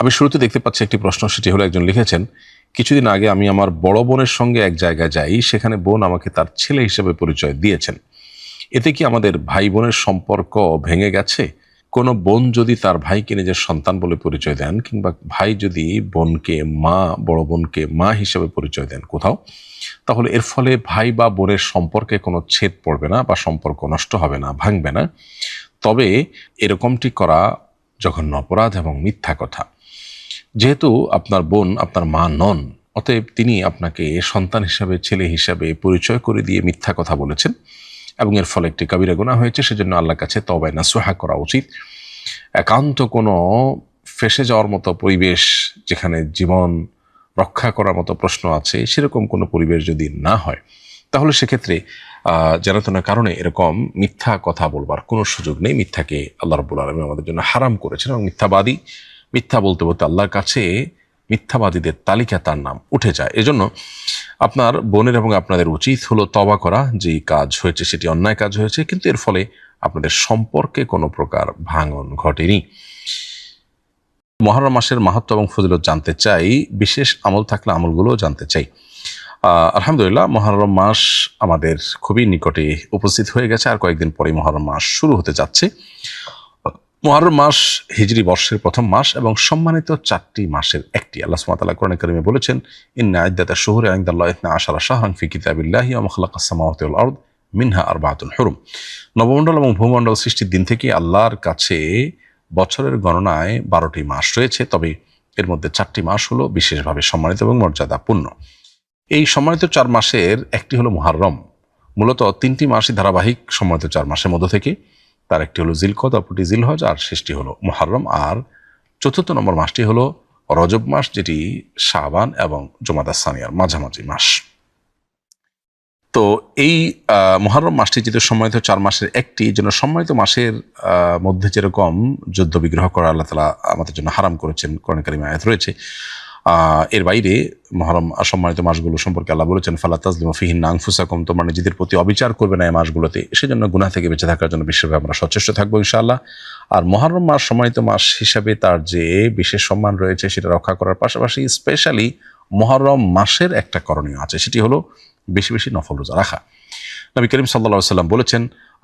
আমি শুরুতে দেখতে পাচ্ছি একটি প্রশ্ন, সেটি হলো একজন লিখেছেন, কিছুদিন আগে আমি আমার বড় বোনের সঙ্গে এক জায়গায় যাই, সেখানে বোন আমাকে তার ছেলে হিসেবে পরিচয় দিয়েছেন। এতে কি আমাদের ভাই বোনের সম্পর্ক ভেঙে গেছে? কোনো বোন যদি তার ভাইকে নিজের সন্তান বলে পরিচয় দেন, কিংবা ভাই যদি বোনকে মা, বড় বোনকে মা হিসেবে পরিচয় দেন কোথাও, তাহলে এর ফলে ভাই বা বোনের সম্পর্কে কোনো ছেদ পড়বে না বা সম্পর্ক নষ্ট হবে না, ভাঙবে না। তবে এরকমটি করা জঘন্য অপরাধ এবং মিথ্যা কথা। যেহেতু আপনার বোন আপনার মা নন, অতএব তিনি আপনাকে সন্তান হিসাবে, ছেলে হিসাবে পরিচয় করে দিয়ে মিথ্যা কথা বলেছেন এবং এর ফলে একটি কবিরা গুনাহ হয়েছে। সেজন্য আল্লাহর কাছে তওবা নাসুহা করা উচিত। একান্ত কোনো ফেঁসে যাওয়ার মতো পরিবেশ, যেখানে জীবন রক্ষা করার মতো প্রশ্ন আছে, সেরকম কোনো পরিবেশ যদি না হয়, তাহলে সেক্ষেত্রে জানাতনা কারণে এরকম মিথ্যা কথা বলবার কোনো সুযোগ নেই। মিথ্যাকে আল্লাহ রাব্বুল আলামিন আমাদের জন্য হারাম করেছেন এবং মিথ্যা বলতে বলতে আল্লাহর কাছে মিথ্যাবাদীদের তালিকা তার নাম উঠে যায়। এজন্য আপনার বোনের এবং আপনাদের উচিত হলো তওবা করা। যে কাজ হয়েছে সেটি অন্যায় কাজ হয়েছে, কিন্তু এর ফলে আপনাদের সম্পর্কে কোনো প্রকার ভাঙন ঘটেনি। মুহররম মাসের মাহাত্ম্য এবং ফজিলত জানতে চাই, বিশেষ আমল থাকলে আমলগুলো জানতে চাই। আলহামদুলিল্লাহ, মুহররম মাস আমাদের খুবই নিকটে উপস্থিত হয়ে গেছে। আর কয়েকদিন পরে মুহররম মাস শুরু হতে যাচ্ছে। মুহররম মাস হিজরি বর্ষের প্রথম মাস এবং সম্মানিত 4টি মাসের একটি। আল্লাহ সুবহানাহু ওয়া তাআলা কোরআনে কারিমে বলেছেন, ইন্না ইদ্দাতাশ শুহুরি ইনদাল্লাহি 12 শাহরান ফি কিতাবিল্লাহি ওয়া মা খালাকাস সামাওয়াতি ওয়াল আরদ মিনহা আরবাআতুন হুরুম। নবমণ্ডল এবং ভূমণ্ডল সৃষ্টির দিন থেকে আল্লাহর কাছে বছরের গণনায় 12টি মাস রয়েছে, তবে এর মধ্যে 4টি মাস হলো বিশেষভাবে সম্মানিত এবং মর্যাদাপূর্ণ। এই সম্মানিত 4 মাসের একটি হলো মুহররম। মূলত 3টি মাসই ধারাবাহিক সম্মানিত 4 মাসের মধ্য থেকে। তার একটি হলো জিলকদ, অপরটি জিলহজ, আর শেষটি হলো মুহররম। আর 4র্থ নম্বর মাসটি হলো রজব মাস, যেটি শাবান এবং জুমাদা সানিয়ার মাঝামাঝি মাস। তো এই মুহররম মাসটি যেহেতু সম্মানিত 4 মাসের একটি, জন্য সম্মানিত মাসের মধ্যে যেরকম যুদ্ধ বিগ্রহ করা আল্লাহ তাআলা আমাদের জন্য হারাম করেছেন, কোরআন কারিমে আয়াত রয়েছে। এর বাইরে মুহররম সম্মানিত মাসগুলো সম্পর্কে আল্লাহ বলেছেন, ফালা তাজলিমু ফিহিন্না আনফুসাকুম, তোমরা নিজেদের প্রতি অবিচার করবে না এই মাসগুলোতে। সেজন্য গুনাহ থেকে বেঁচে থাকার জন্য বিশেষভাবে আমরা সচেষ্ট থাকবো ইনশাআল্লাহ। আর মুহররম মাস সম্মানিত মাস হিসাবে তার যে বিশেষ সম্মান রয়েছে, সেটা রক্ষা করার পাশাপাশি স্পেশালি মুহররম মাসের একটা করণীয় আছে, সেটি হলো বেশি বেশি নফল রোজা রাখা। নবী করিম সাল্লাল্লাহু আলাইহি ওয়াসাল্লাম বলেছেন,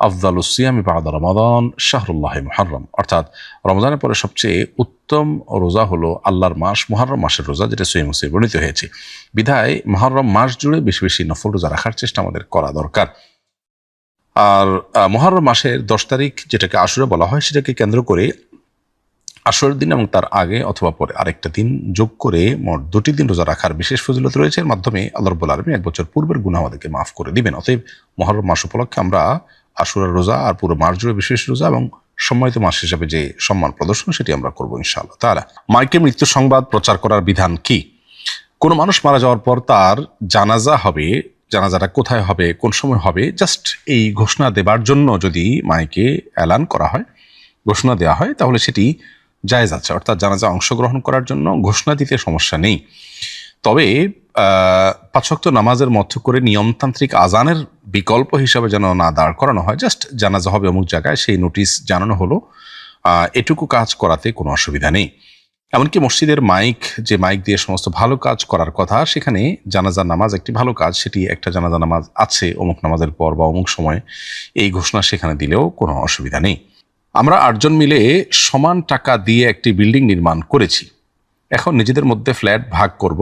আফদালুস সিয়ামি বা'দা রমাদান শাহরুল্লাহি মুহররম, অর্থাৎ রমজানের পরে সবচেয়ে উত্তম রোজা হলো আল্লাহর মাস মুহররম মাসের রোজা, যেটা সহিহ মুসলিমে বর্ণিত হয়েছে। বিধায় মুহররম মাস জুড়ে বেশি বেশি নফল রোজা রাখার চেষ্টা আমাদের করা দরকার। আর মুহররম মাসের 10 তারিখ, যেটাকে আশুরা বলা হয়, সেটাকে কেন্দ্র করে আশুরার দিন এবং তার আগে অথবা পরে আরেকটা দিন যোগ করে মোট 2টি দিন রোজা রাখার বিশেষ ফজিলত রয়েছে। এর মাধ্যমে আল্লাহ রাব্বুল আলামিন 1 বছর পূর্বের গুনাহ আমাদেরকে মাফ করে দিবেন। অতএব মুহররম মাস উপলক্ষে আমরা আশুরার রোজা আর পুরো মাস জুড়ে বিশেষ রোজা এবং সম্মানিত মাস হিসাবে যে সম্মান প্রদর্শন, সেটি আমরা করবো ইনশাআল্লাহ তাআলা। মাইকে মৃত্যু সংবাদ প্রচার করার বিধান কি? কোনো মানুষ মারা যাওয়ার পর তার জানাজা হবে, জানাজাটা কোথায় হবে, কোন সময় হবে, জাস্ট এই ঘোষণা দেবার জন্য যদি মাইকে এলান করা হয়, ঘোষণা দেওয়া হয়, তাহলে সেটি জায়েজ আছে। অর্থাৎ জানাজা অংশগ্রহণ করার জন্য ঘোষণা দিতে সমস্যা নেই। তবে 5 ওয়াক্ত নামাজের মধ্য করে নিয়মতান্ত্রিক আজানের বিকল্প হিসাবে যেন না দাঁড় করানো হয়। জাস্ট জানাজা হবে অমুক জায়গায়, সেই নোটিশ জানানো হলো, এটুকু কাজ করাতে কোনো অসুবিধা নেই। এমনকি মসজিদের মাইক, যে মাইক দিয়ে সমস্ত ভালো কাজ করার কথা, সেখানে জানাজা নামাজ একটি ভালো কাজ, সেটি একটা জানাজা নামাজ আছে অমুক নামাজের পর বা অমুক সময়, এই ঘোষণা সেখানে দিলেও কোনো অসুবিধা নেই। আমরা 8 জন মিলে সমান টাকা দিয়ে একটি বিল্ডিং নির্মাণ করেছি। এখন নিজেদের মধ্যে ফ্ল্যাট ভাগ করব,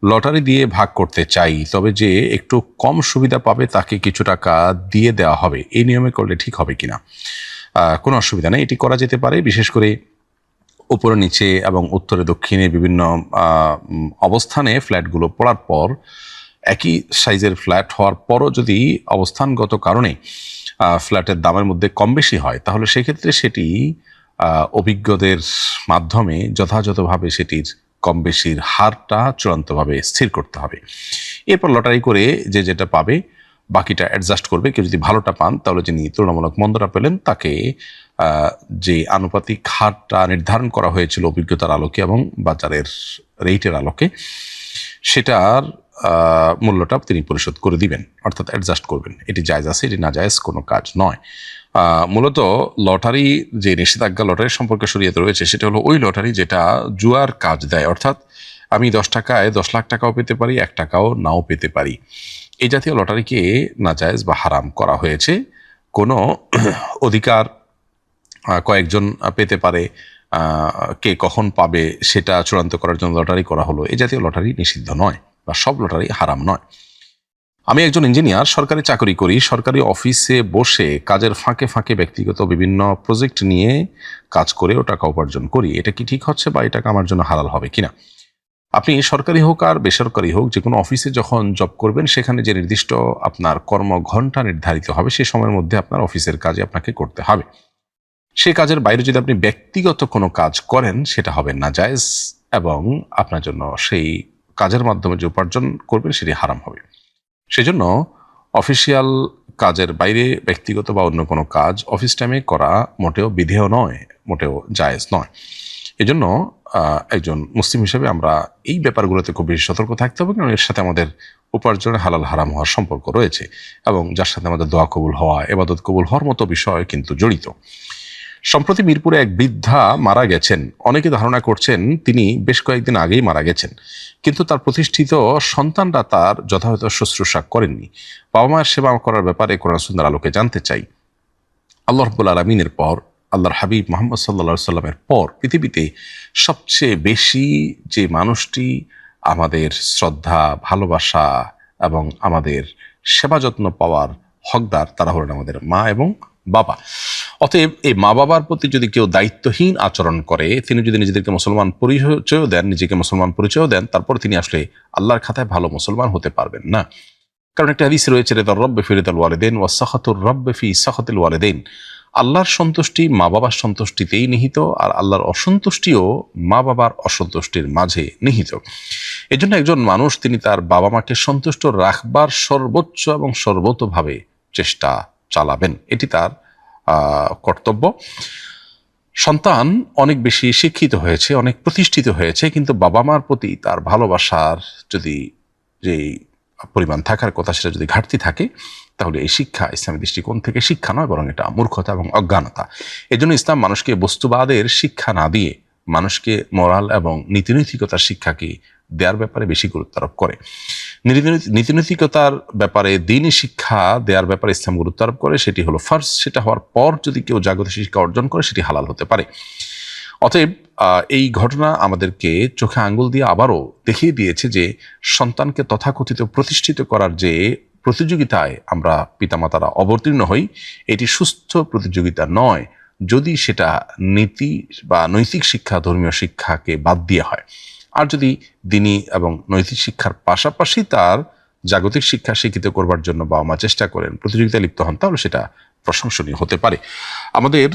লটারি দিয়ে ভাগ করতে চাই, তবে যে একটু কম সুবিধা পাবে তাকে কিছু টাকা দিয়ে দেওয়া হবে। এই নিয়মে করলে ঠিক হবে কিনা? কোনো অসুবিধা নেই, এটি করা যেতে পারে। বিশেষ করে উপরে নিচে এবং উত্তরে দক্ষিণে বিভিন্ন অবস্থানে ফ্ল্যাটগুলো পড়ার পর, একই সাইজের ফ্ল্যাট হওয়ার পরও যদি অবস্থানগত কারণে ফ্ল্যাটের দামের মধ্যে কম বেশি হয়, তাহলে সেক্ষেত্রে সেটি অভিজ্ঞদের মাধ্যমে যথাযথভাবে সেটির কম বেশির হারটা চূড়ান্তভাবে স্থির করতে হবে। এরপর লটারি করে যে যেটা পাবে বাকিটা অ্যাডজাস্ট করবে। কেউ যদি ভালোটা পান, তাহলে যিনি তুলনামূলক মন্দটা পেলেন, তাকে যে আনুপাতিক হারটা নির্ধারণ করা হয়েছিল অভিজ্ঞতার আলোকে এবং বাজারের রেটের আলোকে, সেটার মূল্যটা তিনি পরিশোধ করে দিবেন, অর্থাৎ অ্যাডজাস্ট করবেন। এটি জায়েজ আছে, এটি না জায়েজ কোনো কাজ নয়। মূলত লটারি যে নিষেধাজ্ঞা লটারি সম্পর্কে শরীয়তে রয়েছে সেটা হলো ওই লটারি যেটা জুয়ার কাজ দেয়, অর্থাৎ আমি 10 টাকায় 10 লাখ টাকাও পেতে পারি, 1 টাকাও নাও পেতে পারি। এই জাতীয় লটারিকে নাজায়েজ বা হারাম করা হয়েছে। কোনো অধিকার কয়েকজন পেতে পারে, কে কখন পাবে সেটা চূড়ান্ত করার জন্য লটারি করা হলো। এই জাতীয় লটারি নিষিদ্ধ নয় বা সব লটারি হারাম নয়। আমি একজন ইঞ্জিনিয়ার, সরকারি চাকরি করি। সরকারি অফিসে বসে কাজের ফাঁকে ফাঁকে ব্যক্তিগত বিভিন্ন প্রজেক্ট নিয়ে কাজ করেও টাকা উপার্জন করি। এটা কি ঠিক হচ্ছে বা এই টাকা আমার জন্য হালাল হবে কিনা? আপনি সরকারি হোক আর বেসরকারি হোক, যে কোনো অফিসে যখন জব করবেন সেখানে যে নির্দিষ্ট আপনার কর্মঘণ্টা নির্ধারিত হবে সেই সময়ের মধ্যে আপনার অফিসের কাজে আপনাকে করতে হবে। সেই কাজের বাইরে যদি আপনি ব্যক্তিগত কোনো কাজ করেন সেটা হবে নাজায়েজ এবং আপনার জন্য সেই কাজের মাধ্যমে যে উপার্জন করবেন সেটি হারাম হবে। সেজন্য অফিসিয়াল কাজের বাইরে ব্যক্তিগত বা অন্য কোনো কাজ অফিস টাইমে করা মোটেও বিধেয় নয়, মোটেও জায়েজ নয়। এজন্য একজন মুসলিম হিসেবে আমরা এই ব্যাপারগুলোতে খুব বেশি সতর্ক থাকতে হবে, কারণ এর সাথে আমাদের উপার্জনে হালাল হারাম হওয়ার সম্পর্ক রয়েছে এবং যার সাথে আমাদের দোয়া কবুল হওয়া, ইবাদত কবুল হওয়ার মতো বিষয় কিন্তু জড়িত। সম্প্রতি মিরপুরে এক বৃদ্ধা মারা গেছেন। অনেকে ধারণা করছেন তিনি বেশ কয়েকদিন আগেই মারা গেছেন, কিন্তু তার প্রতিষ্ঠিত সন্তানরা তার যথাযথ শুশ্রূষা করেননি। বাবা মায়ের সেবা করার ব্যাপারে কোরআন সুন্নাহর আলোকে জানতে চাই। আল্লাহ রাব্বুল আলামিনের পর, আল্লাহর হাবিব মুহাম্মদ সাল্লাল্লাহু আলাইহি সাল্লামের পর পৃথিবীতে সবচেয়ে বেশি যে মানুষটি আমাদের শ্রদ্ধা, ভালোবাসা এবং আমাদের সেবা যত্ন পাওয়ার হকদার তারা হলেন আমাদের মা এবং বাবা। অতএব এই মা বাবার প্রতি যদি কেউ দায়িত্বহীন আচরণ করে, তিনি যদি নিজেদেরকে মুসলমান পরিচয় দেন, নিজেকে মুসলমান পরিচয় দেন, তারপর তিনি আসলে আল্লাহর খাতায় ভালো মুসলমান হতে পারবেন না। কারণ একটা হাদিস রয়েছে, রিদার রব্বি ফি রিদাল ওয়ালিদাইন ওয়া সাখাতুর রব্বি ফি সাখাতিল ওয়ালিদাইন। আল্লাহর সন্তুষ্টি মা বাবার সন্তুষ্টিতেই নিহিত, আর আল্লাহর অসন্তুষ্টিও মা বাবার অসন্তুষ্টির মাঝে নিহিত। এজন্য একজন মানুষ তিনি তার বাবা মাকে সন্তুষ্ট রাখবার সর্বোচ্চ এবং সর্বতোভাবে চেষ্টা চালাবেন, এটি তার কর্তব্য। সন্তান অনেক বেশি শিক্ষিত হয়েছে, অনেক প্রতিষ্ঠিত হয়েছে, কিন্তু বাবা মার প্রতি তার ভালোবাসার যদি যে পরিমাণ থাকার কথা সেটা যদি ঘাটতি থাকে, তাহলে এই শিক্ষা ইসলামী দৃষ্টিকোণ থেকে শিক্ষা নয়, বরং এটা মূর্খতা এবং অজ্ঞানতা। এজন্য ইসলাম মানুষকে বস্তুবাদের শিক্ষা না দিয়ে মানুষকে মোরাল এবং নীতিনৈতিকতার শিক্ষাকে দেওয়ার ব্যাপারে বেশি গুরুত্ব আরোপ করে। নীতিনৈতিকতার ব্যাপারে দ্বীনি শিক্ষা দেওয়ার ব্যাপারে ইসলাম গুরুত্ব আরোপ করে, সেটি হলো ফার্স্ট। সেটা হওয়ার পর যদি কেউ জাগতিক শিক্ষা অর্জন করে সেটি হালাল হতে পারে। অতএব এই ঘটনা আমাদেরকে চোখে আঙ্গুল দিয়ে আবারও দেখিয়ে দিয়েছে যে সন্তানকে তথাকথিত প্রতিষ্ঠিত করার যে প্রতিযোগিতায় আমরা পিতামাতারা অবতীর্ণ হই, এটি সুস্থ প্রতিযোগিতা নয় যদি সেটা নীতি বা নৈতিক শিক্ষা, ধর্মীয় শিক্ষাকে বাদ দিয়ে হয়। আর যদি দ্বীনি এবং নৈতিক শিক্ষার পাশাপাশি তার জাগতিক শিক্ষা শিক্ষিত করবার জন্য বাবা মা চেষ্টা করেন, প্রতিযোগিতায় লিপ্ত হন, তাহলে সেটা প্রশংসনীয় হতে পারে। আমাদের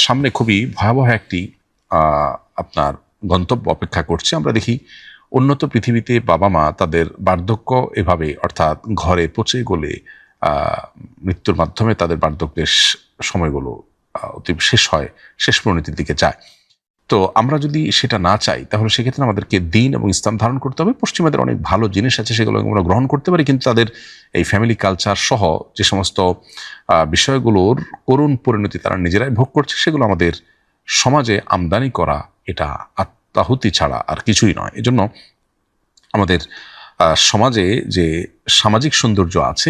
সামনে খুবই ভয়াবহ একটি আপনার গন্তব্য অপেক্ষা করছে। আমরা দেখি উন্নত পৃথিবীতে বাবা মা তাদের বার্ধক্য এভাবে, অর্থাৎ ঘরে পচে গলে মৃত্যুর মাধ্যমে তাদের বার্ধক্যের সময়গুলো অতি শেষ হয়, শেষ পরিণতির দিকে যায়। তো আমরা যদি সেটা না চাই, তাহলে সেক্ষেত্রে আমাদেরকে দ্বীন এবং ইসলাম ধারণ করতে হবে। পশ্চিমাদের অনেক ভালো জিনিস আছে, সেগুলো আমরা গ্রহণ করতে পারি, কিন্তু তাদের এই ফ্যামিলি কালচার সহ যে সমস্ত বিষয়গুলোর করুণ পরিণতি তারা নিজেরাই ভোগ করছে, সেগুলো আমাদের সমাজে আমদানি করা এটা আত্মাহুতি ছাড়া আর কিছুই নয়। এজন্য আমাদের সমাজে যে সামাজিক সৌন্দর্য আছে,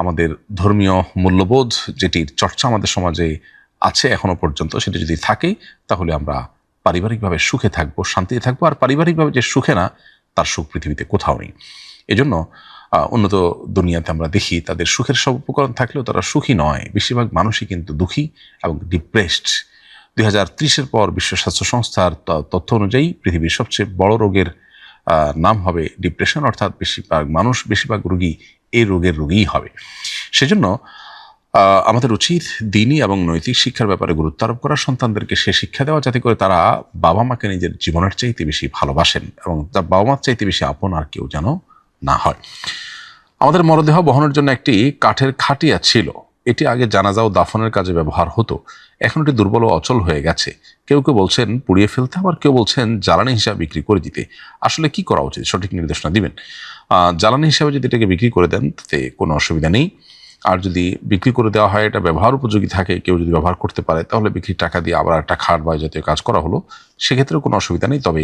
আমাদের ধর্মীয় মূল্যবোধ যেটির চর্চা আমাদের সমাজে আছে এখনো পর্যন্ত, সেটি যদি থাকে তাহলে আমরা পারিবারিকভাবে সুখে থাকবো, শান্তিতে থাকবো। আর পারিবারিকভাবে যে সুখে না, তার সুখ পৃথিবীতে কোথাও নেই। এজন্য উন্নত দুনিয়াতে আমরা দেখি তাদের সুখের সব উপকরণ থাকলেও তারা সুখী নয়। বেশিরভাগ মানুষই কিন্তু দুঃখী এবং ডিপ্রেসড। 2030-এর পর বিশ্ব স্বাস্থ্য সংস্থার তথ্য অনুযায়ী পৃথিবীর সবচেয়ে বড় রোগের নাম হবে ডিপ্রেশন, অর্থাৎ বেশিরভাগ রোগী এই রোগের রোগীই হবে। সেজন্য আমাদের উচিত দ্বীনি এবং নৈতিক শিক্ষার ব্যাপারে গুরুত্ব আরোপ করা, সন্তানদেরকে সে শিক্ষা দেওয়া যাতে করে তারা বাবা মাকে নিজের জীবনের চাইতে বেশি ভালোবাসেন এবং তার বাবা মার চাইতে বেশি আপন আর কেউ যেন না হয়। আমাদের মরদেহ বহনের জন্য একটি কাঠের খাটিয়া ছিল। এটি আগে জানাজা ও দাফনের কাজে ব্যবহার হতো, এখন এটি দুর্বল ও অচল হয়ে গেছে। কেউ কেউ বলছেন পুড়িয়ে ফেলতে, আবার কেউ বলছেন জ্বালানি হিসাবে বিক্রি করে দিতে। আসলে কি করা উচিত, সঠিক নির্দেশনা দিবেন। জ্বালানি হিসাবে যদি এটাকে বিক্রি করে দেন তাতে কোনো অসুবিধা নেই। আর যদি বিক্রি করে দেওয়া হয়, এটা ব্যবহার উপযোগী থাকে, কেউ যদি ব্যবহার করতে পারে, তাহলে বিক্রির টাকা দিয়ে আবার একটা খাট বা জাতীয় কাজ করা হলো, সেক্ষেত্রে কোনো অসুবিধা নেই। তবে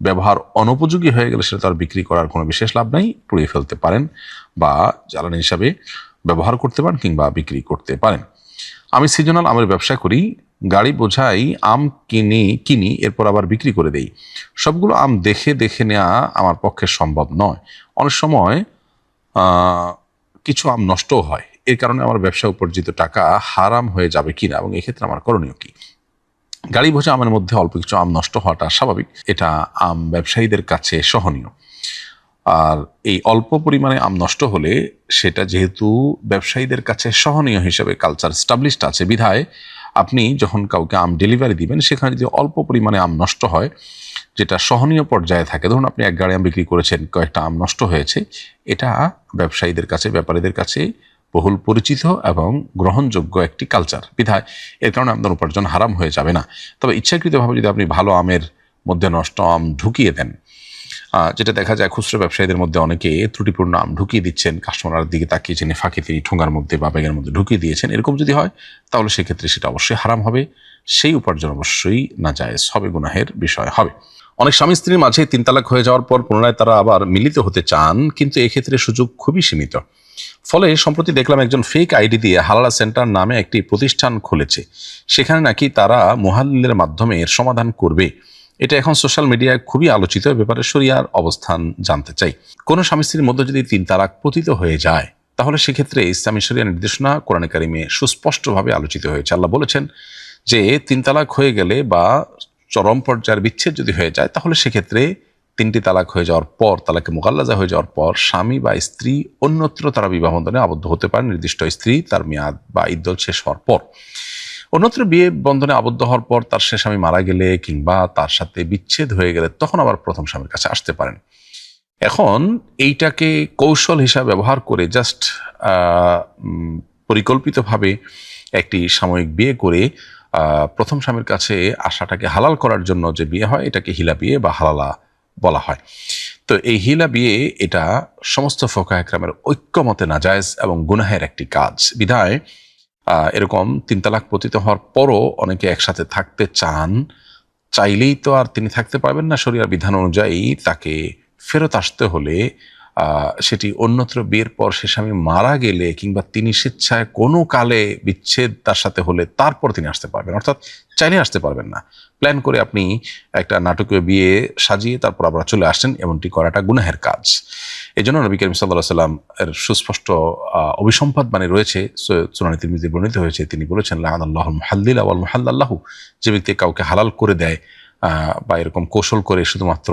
ব্যবহার অনুপযোগী হয়ে গেলে সেটা তার বিক্রি করার কোনো বিশেষ লাভ নেই, পুড়িয়ে ফেলতে পারেন বা জ্বালানি হিসাবে ব্যবহার করতে পারেন কিংবা বিক্রি করতে পারেন। আমি সিজনাল আমের ব্যবসা করি, গাড়ি বোঝাই আম কিনি এরপর আবার বিক্রি করে দেই। সবগুলো আম দেখে দেখে নেওয়া আমার পক্ষে সম্ভব নয়। অনেক সময় কিছু আম নষ্টও হয়। এর কারণে আমার ব্যবসা উপার্জিত টাকা হারাম হয়ে যাবে কিনা এবং এক্ষেত্রে আমার করণীয় কি? গাড়ি বোঝা আমের মধ্যে অল্প কিছু আম নষ্ট হওয়াটা স্বাভাবিক, এটা আম ব্যবসায়ীদের কাছে সহনীয়। আর এই অল্প পরিমাণে আম নষ্ট হলে সেটা যেহেতু ব্যবসায়ীদের কাছে সহনীয় হিসেবে কালচার স্টাবলিশড আছে, বিধায় আপনি যখন কাউকে আম ডেলিভারি দিবেন, সেখানে যদি অল্প পরিমাণে আম নষ্ট হয় যেটা সহনীয় পর্যায়ে থাকে, ধরুন আপনি এক গাড়ি আম বিক্রি করেছেন, কয়েকটা আম নষ্ট হয়েছে, এটা ব্যবসায়ীদের কাছে, ব্যাপারীদের কাছে বহুল পরিচিত এবং গ্রহণযোগ্য একটি কালচার, বিধায় এর কারণে আপনার উপার্জন হারাম হয়ে যাবে না। তবে ইচ্ছাকৃতভাবে যদি আপনি ভালো আমের মধ্যে নষ্ট আম ঢুকিয়ে দেন, যেটা দেখা যায় খুচরো ব্যবসায়ীদের মধ্যে অনেকে ত্রুটিপূর্ণ আম ঢুকিয়ে দিচ্ছেন, কাস্টমারের দিকে তাকিয়েছেন, ফাঁকে তিনি ঠোঙার মধ্যে বা ব্যাগের মধ্যে ঢুকিয়ে দিয়েছেন, এরকম যদি হয় তাহলে সেক্ষেত্রে সেটা অবশ্যই হারাম হবে, সেই উপার্জন অবশ্যই নাজায়েজ হবে, গুনাহের বিষয় হবে। অনেক স্বামী স্ত্রীর মাঝে 3 তালাক হয়ে যাওয়ার পর পুনরায় তারা আবার মিলিত হতে চান, কিন্তু এক্ষেত্রে সুযোগ খুবই সীমিত। ফলে সম্প্রতি দেখলাম একজন ফেক আইডি দিয়ে হালালা সেন্টার নামে একটি প্রতিষ্ঠান খুলেছে, সেখানে নাকি তারা মুহাল্লিলের মাধ্যমে এর সমাধান করবে। এটা এখন সোশ্যাল মিডিয়ায় খুবই আলোচিত। ব্যাপারে শরিয়ার অবস্থান জানতে চাই। কোনো স্বামী স্ত্রীর মধ্যে যদি 3 তালাক পতিত হয়ে যায়, তাহলে সেক্ষেত্রে ইসলামী শরিয়া নির্দেশনা কোরআনে কারিমে সুস্পষ্টভাবে আলোচিত হয়েছে। আল্লাহ বলেছেন যে 3 তালাক হয়ে গেলে বা চরম পর্যায়ের বিচ্ছেদ যদি হয়ে যায়, তাহলে সেক্ষেত্রে 3টি তালাক হয়ে যাওয়ার পর, তালাকে মুগাল্লাজা হয়ে যাওয়ার পর, স্বামী বা স্ত্রী অন্যত্র তারা বিবাহ বন্ধনে আবদ্ধ হতে পারে, নির্দিষ্ট স্ত্রী তার মেয়াদ বা ইদ্দত শেষ হওয়ার পর। অন্যত্র বিয়ে বন্ধনে আবদ্ধ হওয়ার পর তার সে স্বামী মারা গেলে কিংবা তার সাথে বিচ্ছেদ হয়ে গেলে তখন আবার প্রথম স্বামীর কাছে আসতে পারেন। এখন এইটাকে কৌশল হিসাবে ব্যবহার করে জাস্ট পরিকল্পিতভাবে একটি সাময়িক বিয়ে করে প্রথম স্বামীর কাছে আসাটাকে হালাল করার জন্য যে বিয়ে হয়, এটাকে হিলা বিয়ে বা হালালা বলা হয়। তো এই হিলা বিয়ে, এটা সমস্ত ফোকাহে কেরামের ঐক্যমতে নাজায়েজ এবং গুনাহের একটি কাজ, বিধায় এরকম 3 তালাক পতিত হওয়ার পরও অনেকে একসাথে থাকতে চাইলেই তো আর তিনি থাকতে পারবেন না। শরিয়ার বিধান অনুযায়ী তাকে ফেরত আসতে হলে সেটি অন্যত্র বিয়ের পর সে স্বামী মারা গেলে কিংবা তিনি স্বেচ্ছায় কোনো কালে বিচ্ছেদ তার সাথে হলে তারপর তিনি আসতে পারবেন, অর্থাৎ চাইলে আসতে পারবেন না। প্ল্যান করে আপনি একটা নাটকীয় বিয়ে সাজিয়ে তারপর আবার চলে আসছেন, এমনটি করাটা গুনাহের কাজ। এই জন্য নবী করিম সাল্লাল্লাহু আলাইহি ওয়াসাল্লাম এর সুস্পষ্ট অভিসম্পাদ রয়েছে, সুনানে তিরমিজি বর্ণিত হয়েছে। তিনি বলেছেন, লাআনাল্লাহুল মুহাল্লিলা ওয়াল মুহাল্লাল্লাহু, যে ব্যক্তি কাউকে হালাল করে দেয় বা এরকম কৌশল করে শুধুমাত্র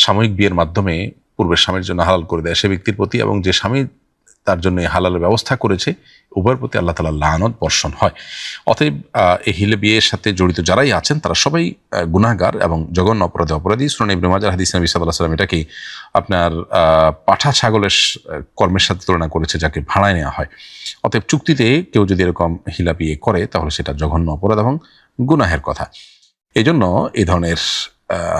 সাময়িক বিয়ের মাধ্যমে পূর্বের স্বামীর জন্য হালাল করে দেয়, সে ব্যক্তির প্রতি এবং যে স্বামী তার জন্য হালালের ব্যবস্থা করেছে, উভয়ের প্রতি আল্লাহ তাআলার লানত বর্ষণ হয়। অতএব এই হিলে বিয়ের সাথে জড়িত যারাই আছেন তারা সবাই গুনাহগার এবং জঘন্য অপরাধী। সুনানে ইবনে মাজাহ হাদিস, নবী সাল্লাল্লাহু আলাইহি ওয়াসাল্লাম এটাকে আপনার পাঠা ছাগলের কর্মের সাথে তুলনা করেছে, যাকে ভাড়ায় নেওয়া হয়। অতএব চুক্তিতে কেউ যদি এরকম হিলা বিয়ে করে, তাহলে সেটা জঘন্য অপরাধ এবং গুনাহের কথা। এই জন্য এই ধরনের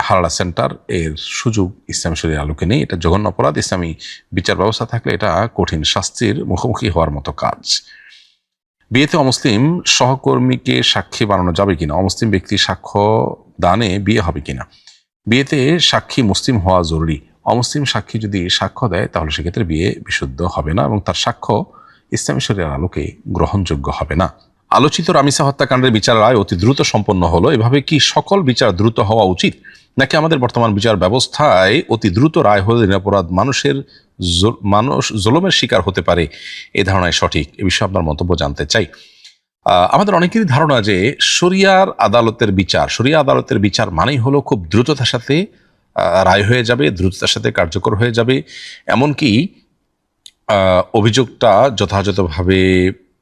হালালা সেন্টার এর সুযোগ ইসলামী শরীয়তের আলোকে নেই। এটা জঘন্য অপরাধ। ইসলামী বিচার ব্যবস্থা থাকলে এটা কঠিন শাস্তির মুখোমুখি হওয়ার মতো কাজ। বিয়েতে অমুসলিম সহকর্মীকে সাক্ষী বানানো যাবে কিনা? অমুসলিম ব্যক্তি সাক্ষ্য দানে বিয়ে হবে কিনা? বিয়েতে সাক্ষী মুসলিম হওয়া জরুরি। অমুসলিম সাক্ষী যদি সাক্ষ্য দেয়, তাহলে সেক্ষেত্রে বিয়ে বিশুদ্ধ হবে না এবং তার সাক্ষ্য ইসলামী শরীয়তের আলোকে গ্রহণযোগ্য হবে না। আলোচিত রামিসা হত্যাকাণ্ডের বিচার রায় অতি দ্রুত সম্পন্ন হলো। এভাবে কি সকল বিচার দ্রুত হওয়া উচিত, নাকি আমাদের বর্তমান বিচার ব্যবস্থায় অতি দ্রুত রায় হলে নিরপরাধ মানুষ জুলুমের শিকার হতে পারে? এই ধারণায় সঠিক? এ বিষয়ে আপনার মন্তব্য জানতে চাই। আমাদের অনেকেরই ধারণা যে শরিয়া আদালতের বিচার মানেই হলো খুব দ্রুততার সাথে রায় হয়ে যাবে, দ্রুততার সাথে কার্যকর হয়ে যাবে, এমনকি অভিযোগটা যথাযথভাবে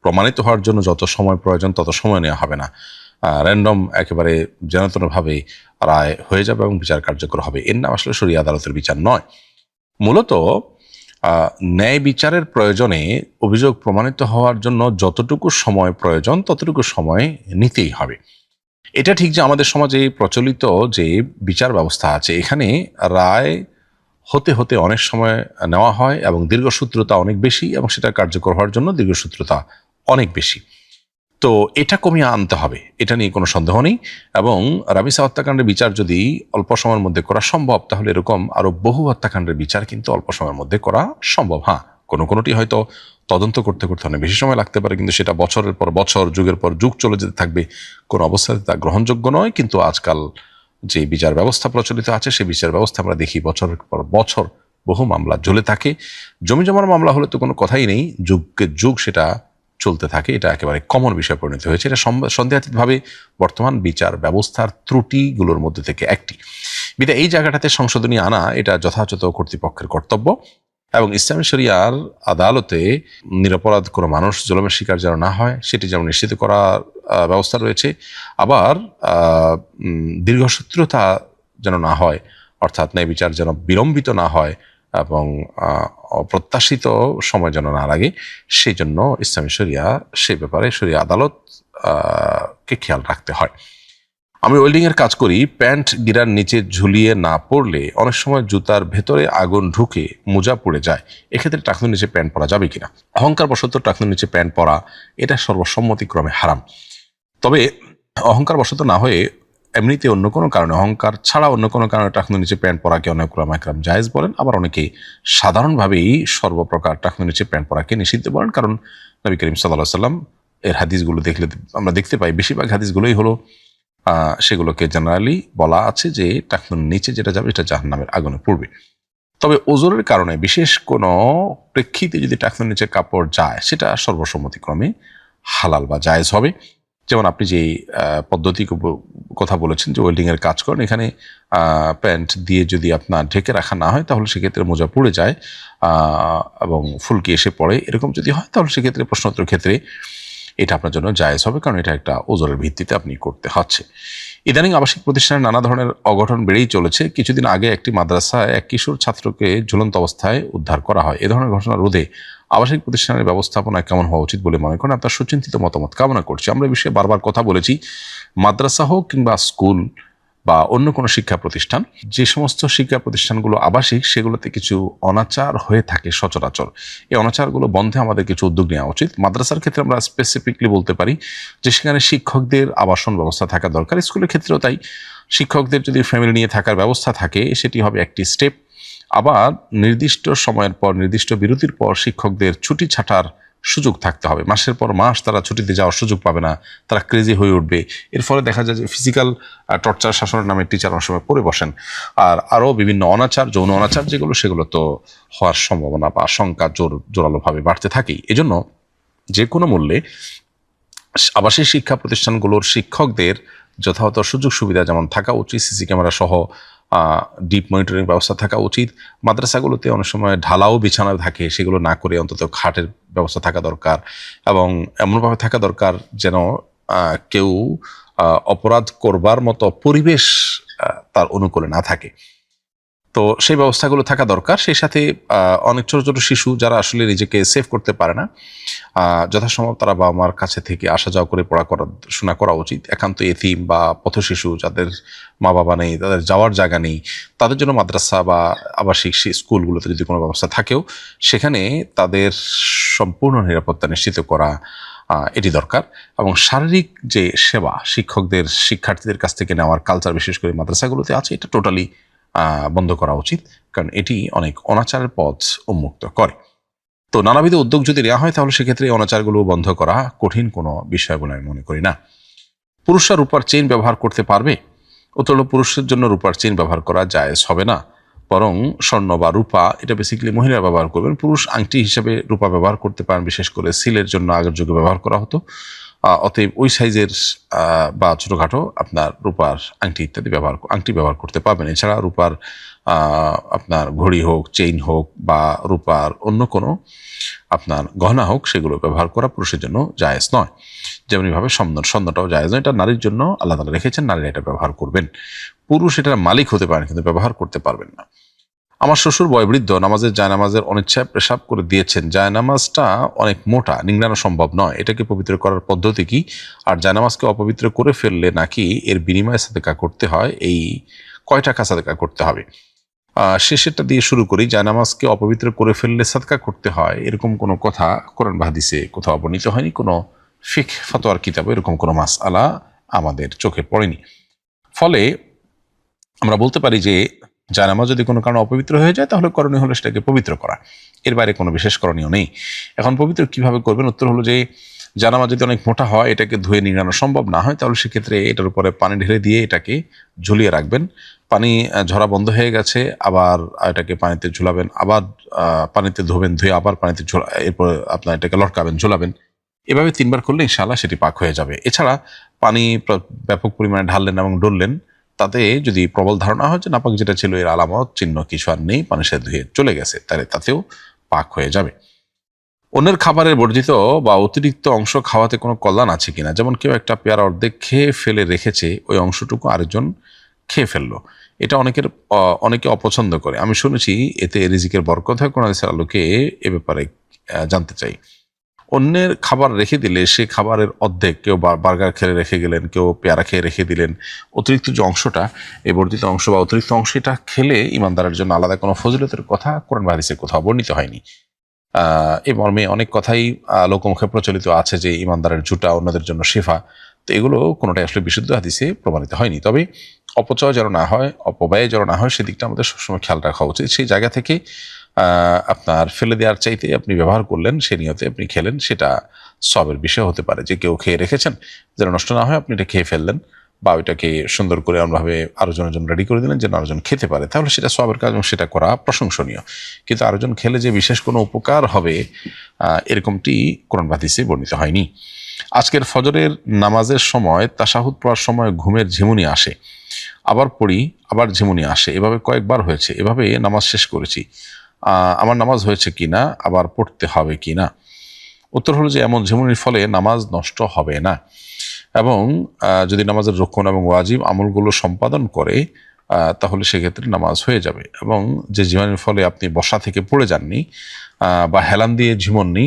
প্রমাণিত হওয়ার জন্য যত সময় প্রয়োজন তত সময় নেওয়া হবে না। র্যান্ডম একেবারে যেনতনভাবে রায় হয়ে যাবে এবং বিচার কার্যকর হবে। এর নাম আসলে শরিয়া আদালতের বিচার নয়। মূলত ন্যায় বিচারের প্রয়োজনে অভিযোগ প্রমাণিত হওয়ার জন্য যতটুকু সময় প্রয়োজন ততটুকু সময় নিতেই হবে। এটা ঠিক যে আমাদের সমাজে প্রচলিত যে বিচার ব্যবস্থা আছে, এখানে রায় হতে হতে অনেক সময় নেওয়া হয় এবং দীর্ঘসূত্রতা অনেক বেশি, এবং সেটা কার্যকর হওয়ার জন্য দীর্ঘসূত্রতা অনেক বেশি। তো এটা কমিয়ে আনতে হবে, এটা নিয়ে কোনো সন্দেহ নেই। এবং রামিসা হত্যাকাণ্ডের বিচার যদি অল্প সময়ের মধ্যে করা সম্ভব, তাহলে এরকম আরো বহু হত্যাকাণ্ডের বিচার কিন্তু অল্প সময়ের মধ্যে করা সম্ভব। হ্যাঁ, কোনোটি হয়তো তদন্ত করতে করতে অনেক বেশি সময় লাগতে পারে, কিন্তু সেটা বছরের পর বছর, যুগের পর যুগ চলে যেতে থাকবে, কোনো অবস্থাতে তা গ্রহণযোগ্য নয়। কিন্তু আজকাল যে বিচার ব্যবস্থা প্রচলিত আছে, সেই বিচার ব্যবস্থা আমরা দেখি বছরের পর বছর বহু মামলা ঝুলে থাকে। জমি জমার মামলা হলে তো কোনো কথাই নেই, যুগকে যুগ সেটা চলতে থাকে, এটা একেবারে কমন বিষয় পরিণত হয়েছে। এটা সন্দেহাতীতভাবে বর্তমান বিচার ব্যবস্থার ত্রুটিগুলোর মধ্যে থেকে একটি। বিধায় এই জায়গাটাতে সংশোধনী আনা এটা যথাযথ কর্তৃপক্ষের কর্তব্য, এবং ইসলামী শরিয়ার আদালতে নিরপরাধ কোনো মানুষ জুলুমের শিকার যেন না হয় সেটি যেমন নিশ্চিত করার ব্যবস্থা রয়েছে। আবার দীর্ঘসূত্রতা যেন না হয়, অর্থাৎ ন্যায় বিচার যেন বিলম্বিত না হয় এবং অপ্রত্যাশিত সময় যেন না লাগে, সেই জন্য ইসলামী শরিয়া সে ব্যাপারে শরিয়া আদালত কে খেয়াল রাখতে হয়। আমি ওয়েল্ডিং এর কাজ করি, প্যান্ট গিরার নিচে ঝুলিয়ে না পড়লে অনেক সময় জুতার ভেতরে আগুন ঢুকে মোজা পড়ে যায়, এক্ষেত্রে টাকনুর নিচে প্যান্ট পরা যাবে কিনা? অহংকার বশত টাকনুর নিচে প্যান্ট পরা এটা সর্বসম্মতিক্রমে হারাম। তবে অহংকার বশত না হয়ে এমনিতে অন্য কোনো কারণে, অহংকার ছাড়া অন্য কোনো কারণে টাকনুর নিচে প্যান্ট পরাকে অনেক উলামা একরাম জায়েজ বলেন, আবার অনেকে সাধারণভাবেই সর্বপ্রকার টাকনুর নিচে প্যান্ট পরাকে নিষিদ্ধ বলেন। কারণ নবী করিম সাল্লাল্লাহু আলাইহি ওয়াসাল্লাম এর হাদিসগুলো দেখলে আমরা দেখতে পাই, বেশিরভাগ হাদিসগুলোই হলো সেগুলোকে জেনারেলি বলা আছে যে টাকনুর নিচে যেটা যাবে এটা জাহান্নামের আগুনে পড়বে। তবে ওজরের কারণে বিশেষ কোনো প্রেক্ষিতে যদি টাকনুর নিচে কাপড় যায়, সেটা সর্বসম্মতিক্রমে হালাল বা জায়েজ হবে। যেমন আপনি যে পদ্ধতি কথা বলেছেন যে ওয়েল্ডিং এর কাজ করেন, এখানে প্যান্ট দিয়ে যদি আপনার ঢেকে রাখা না হয় তাহলে সেক্ষেত্রে মোজা পুড়ে যায় এবং ফুলকি এসে পড়ে, এরকম যদি হয় তাহলে সেক্ষেত্রে প্রশ্নোত্তর ক্ষেত্রে এটা আপনার জন্য জায়েজ হবে, কারণ এটা একটা ওজরের ভিত্তিতে আপনি করতে হচ্ছে। ইদানিং আবাসিক প্রতিষ্ঠানে নানা ধরনের অঘটন বেড়েই চলেছে। কিছুদিন আগে একটি মাদ্রাসায় এক কিশোর ছাত্রকে ঝুলন্ত অবস্থায় উদ্ধার করা হয়। এ ধরনের ঘটনা রোধে আবাসিক প্রতিষ্ঠানের ব্যবস্থাপনা কেমন হওয়া উচিত বলে মনে করেন? আপনার সুচিন্তিত মতামত কামনা করছি। আমরা এই বিষয়ে বারবার কথা বলেছি, মাদ্রাসা হোক কিংবা স্কুল বা অন্য কোনো শিক্ষা প্রতিষ্ঠান, যে সমস্ত শিক্ষা প্রতিষ্ঠানগুলো আবাসিক সেগুলোতে কিছু অনাচার হয়ে থাকে সচরাচর। এই অনাচারগুলো বন্ধে আমাদের কিছু উদ্যোগ নেওয়া উচিত। মাদ্রাসার ক্ষেত্রে আমরা স্পেসিফিকলি বলতে পারি যে সেখানে শিক্ষকদের আবাসন ব্যবস্থা থাকা দরকার। স্কুলের ক্ষেত্রেও তাই, শিক্ষকদের যদি ফ্যামিলি নিয়ে থাকার ব্যবস্থা থাকে সেটি হবে একটি স্টেপ। আবার নির্দিষ্ট সময়ের পর, নির্দিষ্ট বিরতির পর শিক্ষকদের ছুটি ছাটার সুযোগ থাকতে হবে। মাসের পর মাস তারা ছুটিতে যাওয়ার সুযোগ পাবে না, তারা ক্রেজি হয়ে উঠবে। এর ফলে দেখা যায় যে ফিজিক্যাল টর্চার, শাসনের নামে টিচার অনেক সময় পড়ে বসেন। আর আরও বিভিন্ন অনাচার, যৌন অনাচার যেগুলো, সেগুলো তো হওয়ার সম্ভাবনা বা আশঙ্কা জোরালোভাবে বাড়তে থাকেই। এজন্য যে কোনো মূল্যে আবাসিক শিক্ষা প্রতিষ্ঠানগুলোর শিক্ষকদের যথাযথ সুযোগ সুবিধা যেমন থাকা উচিত, সিসি ক্যামেরা সহ ডিপ মনিটরিং ব্যবস্থা থাকা উচিত। মাদ্রাসাগুলোতে অনেক সময় ঢালাও বিছানা থাকে, সেগুলো না করে অন্তত খাটের ব্যবস্থা থাকা দরকার, এবং এমনভাবে থাকা দরকার যেন কেউ অপরাধ করবার মতো পরিবেশ তার অনুকূলে না থাকে। তো সেই ব্যবস্থাগুলো থাকা দরকার। সেই সাথে অনেক ছোট ছোট শিশু যারা আসলে নিজেকে সেভ করতে পারে না, যথাসম্ভব তারা বাবা মার কাছে থেকে আসা যাওয়া করে পড়াশোনা করা উচিত। একান্ত এতিম বা পথ শিশু যাদের মা বাবা নেই, তাদের যাওয়ার জায়গা নেই, তাদের জন্য মাদ্রাসা বা আবাসিক স্কুলগুলোতে যদি কোনো ব্যবস্থা থাকেও, সেখানে তাদের সম্পূর্ণ নিরাপত্তা নিশ্চিত করা এটি দরকার। এবং শারীরিক যে সেবা শিক্ষকদের শিক্ষার্থীদের কাছ থেকে নেওয়ার কালচার বিশেষ করে মাদ্রাসাগুলোতে আছে, এটা টোটালি বন্ধ করা উচিত, কারণ এটি অনেক অনাচারের পথ উন্মুক্ত করে। তো নানাবিধ উদ্যোগ যদি নেওয়া হয় তাহলে সেক্ষেত্রে এই অনাচারগুলো বন্ধ করা কঠিন কোনো বিষয় বলে আমি মনে করি না। পুরুষরা রূপার চেইন ব্যবহার করতে পারবে? উত্তর হলো, পুরুষের জন্য রূপার চেইন ব্যবহার করা জায়েজ হবে না, বরং স্বর্ণ বা রূপা এটা বেসিক্যালি মহিলারা ব্যবহার করবেন। পুরুষ আংটি হিসেবে রূপা ব্যবহার করতে পারেন, বিশেষ করে সিলের জন্য আগের যুগে ব্যবহার করা হতো। অতএব ওই সাইজের বা ছোটোখাটো আপনার রূপার আংটি ইত্যাদি আংটি ব্যবহার করতে পারবেন। এছাড়া রূপার আপনার ঘড়ি হোক, চেইন হোক বা রূপার অন্য কোনো আপনার গহনা হোক, সেগুলো ব্যবহার করা পুরুষের জন্য জায়েজ নয়। যেমনিভাবে স্বর্ণটাও জায়েজ নয়, এটা নারীর জন্য আল্লাহ তাআলা রেখেছেন, নারীরা এটা ব্যবহার করবেন। পুরুষ এটার মালিক হতে পারেন কিন্তু ব্যবহার করতে পারবেন না। আমার শ্বশুর বয়োবৃদ্ধ, জায়নামাজের অনিচ্ছায় পেশাব করে দিয়েছেন। জায়নামাজটা অনেক মোটা, নিংড়ানো সম্ভব নয়, এটাকে পবিত্র করার পদ্ধতি কি? আর জায়নামাজকে অপবিত্র করে ফেললে নাকি এর বিনিময়ে সাদেকা করতে হয়? এই কয় টাকা সাদেকা করতে হবে? শেষেরটা দিয়ে শুরু করি। জায়নামাজকে অপবিত্র করে ফেললে সাদকা করতে হয়, এরকম কোনো কথা কোরআন বা হাদিসে কোথাও বর্ণিত হয়নি। কোনো ফিকহ ফতোয়ার কিতাবে এরকম কোনো মাসআলা আমাদের চোখে পড়েনি। ফলে আমরা বলতে পারি যে জায়নামাজ যদি কোনো কারণে অপবিত্র হয়ে যায় তাহলে করণীয় হলো সেটাকে পবিত্র করা, এর বাইরে কোনো বিশেষ করণীয় নেই। এখন পবিত্র কিভাবে করবেন? উত্তর হলো যে জায়নামাজ যদি অনেক মোটা হয়, এটাকে ধুয়ে নিংড়ানো সম্ভব না হয়, তাহলে সেক্ষেত্রে এটার উপরে পানি ঢেলে দিয়ে এটাকে ঝুলিয়ে রাখবেন। পানি ঝরা বন্ধ হয়ে গেছে, আবার এটাকে পানিতে ঝুলাবেন, আবার পানিতে ধোবেন, ধুয়ে আবার পানিতে এরপর আপনার এটাকে লটকাবেন, ঝুলাবেন। এভাবে 3 বার করলে ইনশাআল্লাহ সেটি পাক হয়ে যাবে। এছাড়া পানি ব্যাপক পরিমাণে ঢাললেন এবং ডললেন, তাতে যদি প্রবল ধারণা হয় যে নাপাক যেটা ছিল এর আলামত চিহ্ন কিছু আর নেই, পানি সে ধুয়ে চলে গেছে, তাহলে তাতেও পাক হয়ে যাবে। অন্যের খাবারের বর্জিত বা অতিরিক্ত অংশ খাওয়াতে কোনো কল্যাণ আছে কিনা? যেমন কেউ একটা পেয়ারা অর্ধেক খেয়ে ফেলে রেখেছে, ওই অংশটুকু আরেকজন খেয়ে ফেললো, এটা অনেকে অপছন্দ করে। আমি শুনেছি এতে রিজিকের বরকত হয়। কোরআন হাদিসের আলোকে এ ব্যাপারে জানতে চাই। অন্যের খাবার রেখে দিলে সে খাবারের অর্ধেক, কেউ বার্গার খেয়ে রেখে গেলেন, কেউ পেয়ারা খেয়ে রেখে দিলেন, অতিরিক্ত যে অংশটা, এই বর্ধিত অংশ বা অতিরিক্ত অংশ, এটা খেলে ইমানদারের জন্য আলাদা কোনো ফজিলতের কথা কোরআন বা হাদিসে কোথাও বর্ণিত হয়নি। এই মর্মে অনেক কথাই লোকমুখে প্রচলিত আছে যে ইমানদারের জুটা অন্যদের জন্য শেফা। তো এগুলো কোনোটাই আসলে বিশুদ্ধ হাদিসে প্রমাণিত হয়নি। তবে অপচয় যেন না হয়, অপব্যয় যেন না হয়, সেদিকটা আমাদের সবসময় খেয়াল রাখা উচিত। সেই জায়গা থেকে আপনার ফেলে দেওয়ার চাইতে আপনি ব্যবহার করলেন, সে নিয়তে আপনি খেলেন, সেটা সবের বিষয় হতে পারে। যে কেউ খেয়ে রেখেছেন, যেন নষ্ট না হয়, আপনি এটা খেয়ে ফেললেন, বা ওইটাকে সুন্দর করে এমনভাবে আরো জনের জন্য রেডি করে দিলেন যেন আরোজন খেতে পারে, তাহলে সেটা সবের কাজ এবং সেটা করা প্রশংসনীয়। কিন্তু আরোজন খেলে যে বিশেষ কোনো উপকার হবে, এরকমটি কোরআন বা হাদিসে বর্ণিত হয়নি। আজকের ফজরের নামাজের সময় তাশাহুদ পড়ার সময় ঘুমের ঝিমুনি আসে, আবার পড়ি, আবার ঝিমুনি আসে, এভাবে কয়েকবার হয়েছে। এভাবে নামাজ শেষ করেছি, আমার নামাজ হয়েছে কিনা, আবার পড়তে হবে কিনা? উত্তর হলো যে এমন ঝিমুনির ফলে নামাজ নষ্ট হবে না, এবং যদি নামাজের রক্ষণ এবং ওয়াজিব আমলগুলো সম্পাদন করে তাহলে সেক্ষেত্রে নামাজ হয়ে যাবে। এবং যে ঝিমুনির ফলে আপনি বসা থেকে পড়ে যাননি বা হেলান দিয়ে ঝিমননি,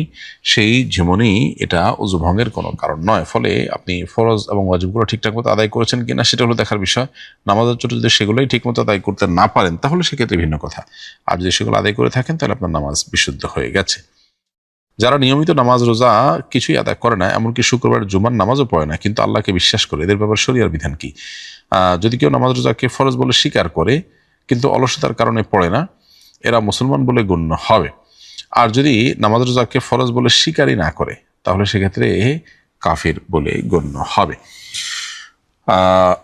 সেই ঝিমনি এটা উযু ভঙ্গের কোনো কারণ নয়। ফলে আপনি ফরজ এবং ওয়াজিবগুলো ঠিকঠাক মতো আদায় করেছেন কিনা সেটা হলো দেখার বিষয়। নামাজের জন্য যদি সেগুলোই ঠিকমতো আদায় করতে না পারেন তাহলে সেক্ষেত্রে ভিন্ন কথা। আর যদি সেগুলো আদায় করে থাকেন তাহলে আপনার নামাজ বিশুদ্ধ হয়ে গেছে। যারা নিয়মিত নামাজ রোজা কিছুই আদায় করে না, এমনকি শুক্রবার জুমার নামাজও পড়ে না, কিন্তু আল্লাহকে বিশ্বাস করে, এদের ব্যাপারে শরিয়ার বিধান কি? যদি কেউ নামাজ রোজাকে ফরজ বলে স্বীকার করে কিন্তু অলসতার কারণে পড়ে না, এরা মুসলমান বলে গণ্য হবে। আর যদি নামাজ রোজাকে ফরজ বলে স্বীকারই না করে তাহলে সেক্ষেত্রে কাফির বলে গণ্য হবে,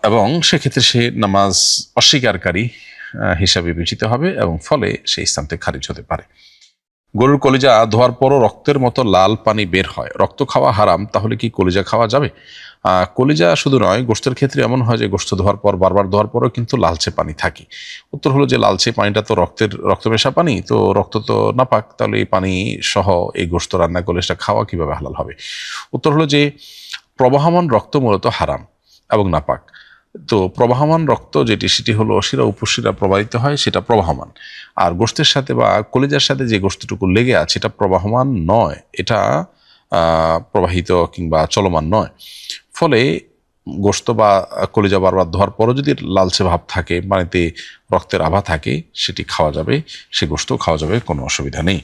এবং সেক্ষেত্রে সে নামাজ অস্বীকারী হিসাবে বিবেচিত হবে, এবং ফলে সে ইসলাম থেকে খারিজ হতে পারে। গরুর কলিজা ধোয়ার পরও রক্তের মতো লাল পানি বের হয়, রক্ত খাওয়া হারাম, তাহলে কি কলিজা খাওয়া যাবে? কলিজা শুধু নয়, গোশতের ক্ষেত্রে এমন হয় যে গোশত ধোয়ার পর বারবার ধোয়ার পরও কিন্তু লালচে পানি থাকে। উত্তর হলো যে লালচে পানিটা তো রক্ত মেশা পানি, তো রক্ত তো নাপাক, তাহলে এই পানি সহ এই গোশত রান্না করলে সেটা খাওয়া কিভাবে হালাল হবে? উত্তর হলো যে প্রবাহমান রক্ত মূলত হারাম এবং নাপাক। তো প্রবাহমান রক্ত যেটি, সেটি হলো শিরা উপশিরা প্রবাহিত হয়, সেটা প্রবাহমান। আর গোশতের সাথে বা কলিজার সাথে যে গোশতটুকু লেগে আছে এটা প্রবাহমান নয়, এটা প্রবাহিত কিংবা চলমান নয়। ফলে গোশত বা কলিজা বারবার ধোয়ার পরও যদি লালচে ভাব থাকে, পানিতে রক্তের আভা থাকে, সেটি খাওয়া যাবে, সে গোশত খাওয়া যাবে, কোনো অসুবিধা নেই।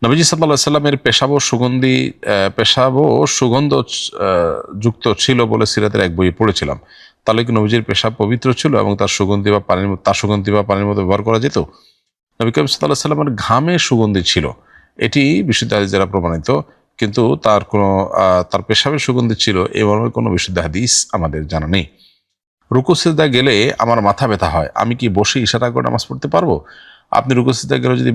নবীজি সাল্লাল্লাহু আলাইহি সাল্লামের পেশাবও সুগন্ধ যুক্ত ছিল বলে সিরাতের এক বইয়ে পড়েছিলাম। তাহলে কি নবীজির পেশাব পবিত্র ছিল এবং তার সুগন্ধি বা পানির মতো ব্যবহার করা যেত? নবী করিম সাল্লাল্লাহু আলাইহি সাল্লামের ঘামে সুগন্ধি ছিল, এটি বিশুদ্ধ হাদিস দ্বারা প্রমাণিত, কিন্তু তার পেশাবের সুগন্ধি ছিল এ মর্মে কোনো বিশুদ্ধ হাদিস আমাদের জানা নেই। রুকু সিজদায় গেলে আমার মাথা ব্যথা হয়, আমি কি বসে ইশারা করে নামাজ পড়তে পারবো? আপনি রুকু সিজদায় গেলে যদি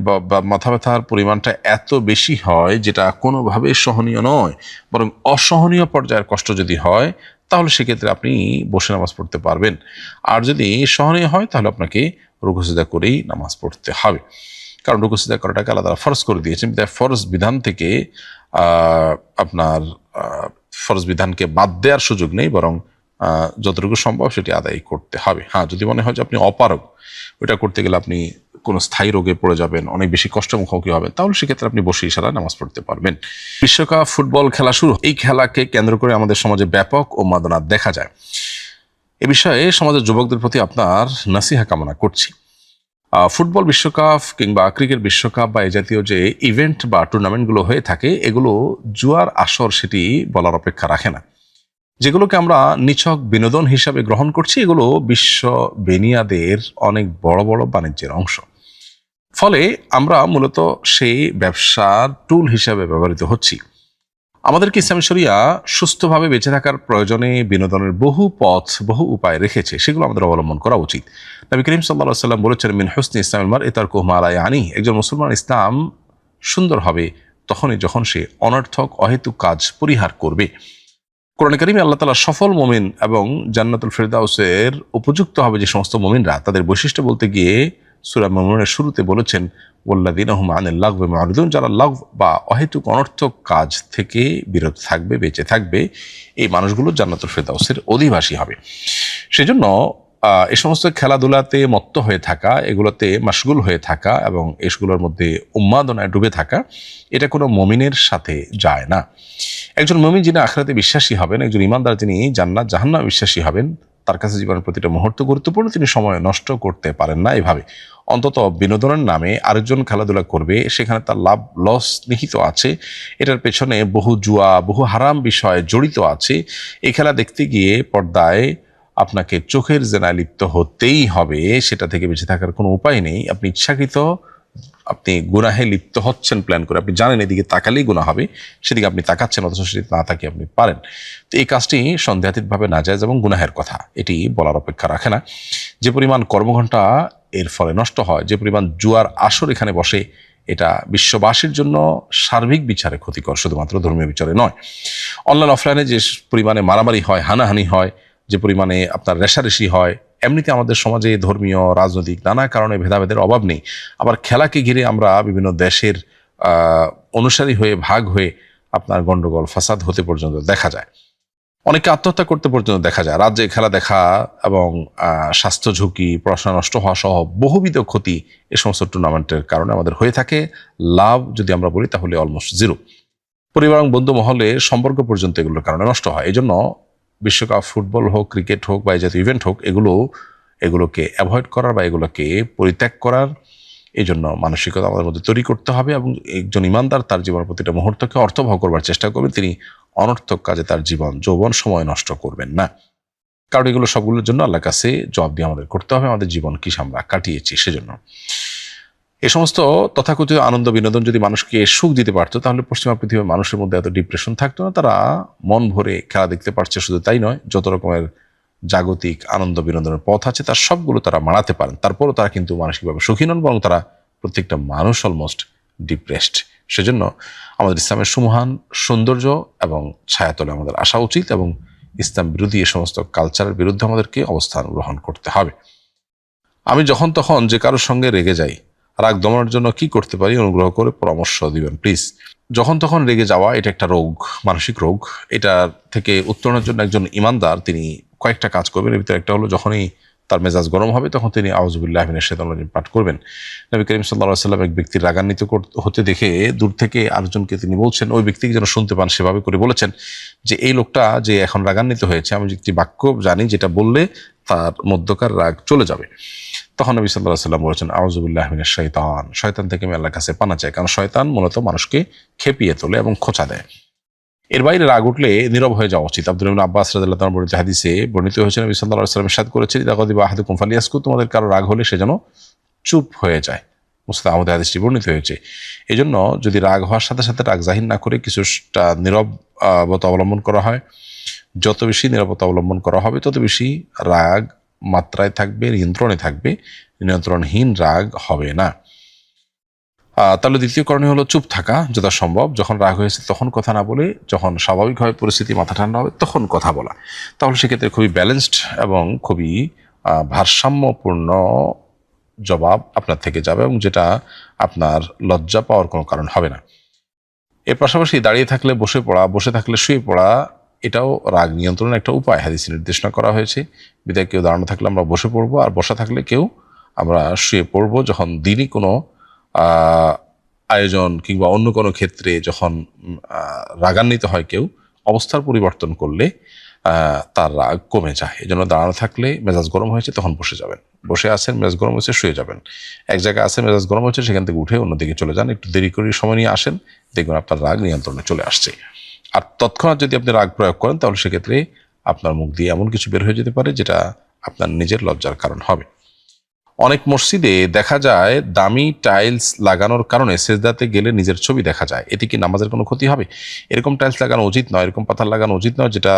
মাথা ব্যথার পরিমাণটা এত বেশি হয় যেটা কোনোভাবে সহনীয় নয়, বরং অসহনীয় পর্যায়ের কষ্ট যদি হয়, তাহলে সেক্ষেত্রে আপনি বসে নামাজ পড়তে পারবেন। আর যদি সহনীয় হয় তাহলে আপনাকে রুকু সিজদা করেই নামাজ পড়তে হবে, কারণ রুকু সিজদা করাটাকে আলাদা ফরজ করে দিয়েছেন। তাই ফরজ বিধান থেকে আপনার ফরজ বিধানকে বাদ দেওয়ার সুযোগ নেই, বরং যতটুকু সম্ভব সেটি আদায় করতে হবে। হ্যাঁ, যদি মনে হয় যে আপনি অপারগ, ওইটা করতে গেলে আপনি কোনো স্থায়ী রোগে পড়ে যাবেন, অনেক বেশি কষ্ট মুখোমুখি হবেন, তাহলে সেক্ষেত্রে আপনি বসে ইশারায় নামাজ পড়তে পারবেন। বিশ্বকাপ ফুটবল খেলা শুরু, এই খেলাকে কেন্দ্র করে আমাদের সমাজে ব্যাপক উন্মাদনা দেখা যায়। এ বিষয়ে সমাজের যুবকদের প্রতি আপনার নাসিহা কামনা করছি। ফুটবল বিশ্বকাপ কিংবা ক্রিকেট বিশ্বকাপ বা এই জাতীয় যে ইভেন্ট বা টুর্নামেন্টগুলো হয়ে থাকে, এগুলো জুয়ার আসর সেটি বলার অপেক্ষা রাখে না। যেগুলোকে আমরা নিছক বিনোদন হিসাবে গ্রহণ করছি, এগুলো বিশ্ব বেনিয়াদের অনেক বড় বড় বাণিজ্যের অংশ। ফলে আমরা মূলত সেই ব্যবসার টুল হিসাবে ব্যবহৃত হচ্ছি। আমাদেরকে ইসলামী শরিয়া সুস্থভাবে বেঁচে থাকার প্রয়োজনে বিনোদনের বহু পথ, বহু উপায় রেখেছে, সেগুলো আমাদের অবলম্বন করা উচিত। নবী করিম সাল্লাল্লাহু আলাইহি ওয়াসাল্লাম বলেছেন, মিন হুসনি ইসলামিল মারই তারকুহু মা লা ইয়ানি। একজন মুসলমান ইসলাম সুন্দর হবে তখনই যখন সে অনর্থক অহেতুক কাজ পরিহার করবে। কোরআন কারীমে আল্লাহ তাআলা সফল মুমিন এবং জান্নাতুল ফিরদাউসের উপযুক্ত হবে যে সমস্ত মুমিনরা, তাদের বৈশিষ্ট্য বলতে গিয়ে সূরা মুমিনুনের শুরুতে বলেছেন, ওয়াল্লাযীনা হুম আনিল লাগবি মুরিদুন, যারা লাগব বা অহেতুক অনর্থক কাজ থেকে বিরত থাকবে, বেঁচে থাকবে, এই মানুষগুলো জান্নাতুল ফিরদাউসের অধিবাসী হবে। সেজন্য এই সমস্ত খেলাধুলাতে মত্ত হয়ে থাকা, এগুলোতে মাশগুল হয়ে থাকা এবং এগুলোর মধ্যে উন্মাদনায় ডুবে থাকা, এটা কোনো মুমিনের সাথে যায় না। একজন মুমিন যিনি আখিরাতে বিশ্বাসী হবেন, একজন ইমানদার যিনি জান্নাত জাহান্নামে বিশ্বাসী হবেন, তার কাছে জীবনের প্রতিটা মুহূর্ত গুরুত্বপূর্ণ। তিনি সময় নষ্ট করতে পারেন না এভাবে। অন্তত বিনোদনের নামে আরেকজন খেলাধুলা করবে, সেখানে তার লাভ লস নিহিত আছে, এটার পেছনে বহু জুয়া, বহু হারাম বিষয় জড়িত আছে। এই খেলা দেখতে গিয়ে পর্দায় আপনাকে চোখের জেনায় লিপ্ত হতেই হবে, সেটা থেকে বেঁচে থাকার কোনো উপায় নেই। আপনি ইচ্ছাকৃত আপনি গুনাহে লিপ্ত হচ্ছেন প্ল্যান করে, আপনি জানেন এদিকে তাকালেই গুনাহ হবে, সেদিকে আপনি তাকাচ্ছেন, অথচ সেদিকে না তাকিয়ে আপনি পারেন। তো এই কাজটি সন্দেহাতীতভাবে নাজায়েজ এবং গুনাহের কথা, এটি বলার অপেক্ষা রাখে না। যে পরিমাণ কর্মঘণ্টা এর ফলে নষ্ট হয়, যে পরিমাণ জুয়ার আসর এখানে বসে, এটা বিশ্ববাসীর জন্য সার্বিক বিচারে ক্ষতিকর, শুধুমাত্র ধর্মীয় বিচারে নয়। অনলাইন অফলাইনে যে পরিমাণে মারামারি হয়, হানাহানি হয়, যে পরিমাণে আপনার রেষারেষি হয়, এমনিতে আমাদের সমাজে ধর্মীয়, রাজনৈতিক নানা কারণে ভেদাভেদের অভাব নেই। আবার খেলাকে ঘিরে আমরা বিভিন্ন দেশের অনুসারী হয়ে, ভাগ হয়ে আপনার গন্ডগোল ফাসাদ হতে পর্যন্ত দেখা যায়। অনেকে আত্মহত্যা করতে পর্যন্ত দেখা যায়। রাজ্যে খেলা দেখা এবং স্বাস্থ্য ঝুঁকি, পড়াশোনা নষ্ট হওয়া সহ বহুবিধ ক্ষতি এ সমস্ত টুর্নামেন্টের কারণে আমাদের হয়ে থাকে। লাভ যদি আমরা বলি তাহলে অলমোস্ট জিরো। পরিবার এবং বন্ধু মহলে সম্পর্ক পর্যন্ত এগুলোর কারণে নষ্ট হয়। এই জন্য বিশ্বকাপ ফুটবল হোক, ক্রিকেট হোক বা এই জাতীয় ইভেন্ট হোক, এগুলোকে অ্যাভয়েড করার বা এগুলোকে পরিত্যাগ করার এই জন্য মানসিকতা আমাদের মধ্যে তৈরি করতে হবে। এবং একজন ইমানদার তার জীবনের প্রতিটা মুহূর্তকে অর্থবহ করবার চেষ্টা করবেন। তিনি অনর্থক কাজে তার জীবন যৌবন সময় নষ্ট করবেন না, কারণ এগুলো সবগুলোর জন্য আল্লাহর কাছে জবাব দিয়ে আমাদের করতে হবে, আমাদের জীবন কি আমরা কাটিয়েছি সেজন্য। এই সমস্ত তথাকথিত আনন্দ বিনোদন যদি মানুষকে সুখ দিতে পারতো, তাহলে পশ্চিমা পৃথিবীর মানুষের মধ্যে এত ডিপ্রেশন থাকতো না। তারা মন ভরে খেলা দেখতে পারছে, শুধু তাই নয়, যত রকমের জাগতিক আনন্দ বিনোদনের পথ আছে তার সবগুলো তারা মানাতে পারেন। তারপরও তারা কিন্তু মানসিকভাবে সুখী নন, বরং তারা প্রত্যেকটা মানুষ অলমোস্ট ডিপ্রেসড। সেজন্য আমাদের ইসলামের সুমহান সৌন্দর্য এবং ছায়াতলে আমাদের আসা উচিত এবং ইসলাম বিরোধী এই সমস্ত কালচারের বিরুদ্ধে আমাদেরকে অবস্থান গ্রহণ করতে হবে। আমি যখন তখন যে কারোর সঙ্গে রেগে যাই, রাগ দমানোর জন্য কি করতে পারি, অনুগ্রহ করে পরামর্শ দিবেন প্লিজ। যখন তখন রেগে যাওয়া এটা একটা রোগ, মানসিক রোগ। এটা থেকে উত্তরণের জন্য একজন ইমানদার তিনি কয়েকটা কাজ করবেন। এর ভিতরে একটা হলো, যখনই তার মেজাজ গরম হবে তখন তিনি আউযুবিল্লাহি মিনাশ শাইতানির রাজিম পাঠ করবেন। নবী করিম সাল্লাল্লাহু আলাইহি ওয়াসাল্লাম এক ব্যক্তির রাগান্বিত হতে দেখে দূর থেকে আরেকজনকে তিনি বলছেন, ওই ব্যক্তিকে যেন শুনতে পান সেভাবে করে বলেছেন যে, এই লোকটা যে এখন রাগান্বিত হয়েছে, আমি একটি বাক্য জানি যেটা বললে তার মধ্যকার রাগ চলে যাবে। তখন নবী সাল্লাল্লাহু আলাইহি ওয়াসাল্লাম বলেছেন, আউযুবিল্লাহি মিনাশ শাইতান, শয়তান থেকে আমি আল্লাহর কাছে পানা চাই, কারণ শয়তান মূলত মানুষকে খেপিয়ে তোলে এবং খোঁচা দেয়। এর বাইরে রাগ উঠলে নীরব হয়ে যাওয়া উচিত। আব্দুল্লাহ ইবনে আব্বাস রাদিয়াল্লাহু তাআলা বর্ণিত হাদিসে বর্ণিত হয়েছে, নবী সাল্লাল্লাহু আলাইহি ওয়াসাল্লাম ইরশাদ করেছেন, ইযা গাদিবা আহাদুকুম ফালিয়াসকুত, তোমাদের কারো রাগ হলে সে যেন চুপ হয়ে যায়। মুসনাদ আহমদে হাদিসটি বর্ণিত হয়েছে। এই জন্য যদি রাগ হওয়ার সাথে সাথে রাগ জাহির না করে কিছুটা নীরবতা অবলম্বন করা হয়, যত বেশি নীরবতা অবলম্বন করা হবে তত বেশি রাগ মাত্রায় থাকবে, নিয়ন্ত্রণে থাকবে, নিয়ন্ত্রণহীন রাগ হবে না। তাহলে দ্বিতীয় করণীয় হলো চুপ থাকা যথাসম্ভব। যখন রাগ হয়েছে তখন কথা না বলে, যখন স্বাভাবিকভাবে পরিস্থিতি মাথা ঠান্ডা হবে তখন কথা বলা। তাহলে সেক্ষেত্রে খুবই ব্যালেন্সড এবং খুবই ভারসাম্যপূর্ণ জবাব আপনার থেকে যাবে এবং যেটা আপনার লজ্জা পাওয়ার কোনো কারণ হবে না। এর পাশাপাশি দাঁড়িয়ে থাকলে বসে পড়া, বসে থাকলে শুয়ে পড়া, এটাও রাগ নিয়ন্ত্রণের একটা উপায়, হাদিসে নির্দেশনা করা হয়েছে। বিধায় কেউ দাঁড়ানো থাকলে আমরা বসে পড়বো, আর বসা থাকলে কেউ আমরা শুয়ে পড়বো। যখন দিনই কোনো আয়োজন কিংবা অন্য কোনো ক্ষেত্রে যখন রাগান্বিত হয় কেউ, অবস্থার পরিবর্তন করলে তার রাগ কমে যায়। এই জন্য দাঁড়ানো থাকলে মেজাজ গরম হয়েছে তখন বসে যাবেন, বসে আছেন মেজাজ গরম হয়েছে শুয়ে যাবেন, এক জায়গায় আছেন মেজাজ গরম হয়েছে সেখান থেকে উঠে অন্যদিকে চলে যান, একটু দেরি করে সময় নিয়ে আসেন, দেখবেন আপনার রাগ নিয়ন্ত্রণে চলে আসছে। আর তৎক্ষণাৎ যদি আপনি রাগ প্রয়োগ করেন তাহলে সেক্ষেত্রে আপনার মুখ দিয়ে এমন কিছু বের হয়ে যেতে পারে যেটা আপনার নিজের লজ্জার কারণ হবে। অনেক মসজিদে দেখা যায় দামি টাইলস লাগানোর কারণে সেজদাতে গেলে নিজের ছবি দেখা যায়, এতে কি নামাজের কোনো ক্ষতি হবে? এরকম টাইলস লাগানো উচিত নয়, এরকম পাথর লাগানো উচিত নয় যেটা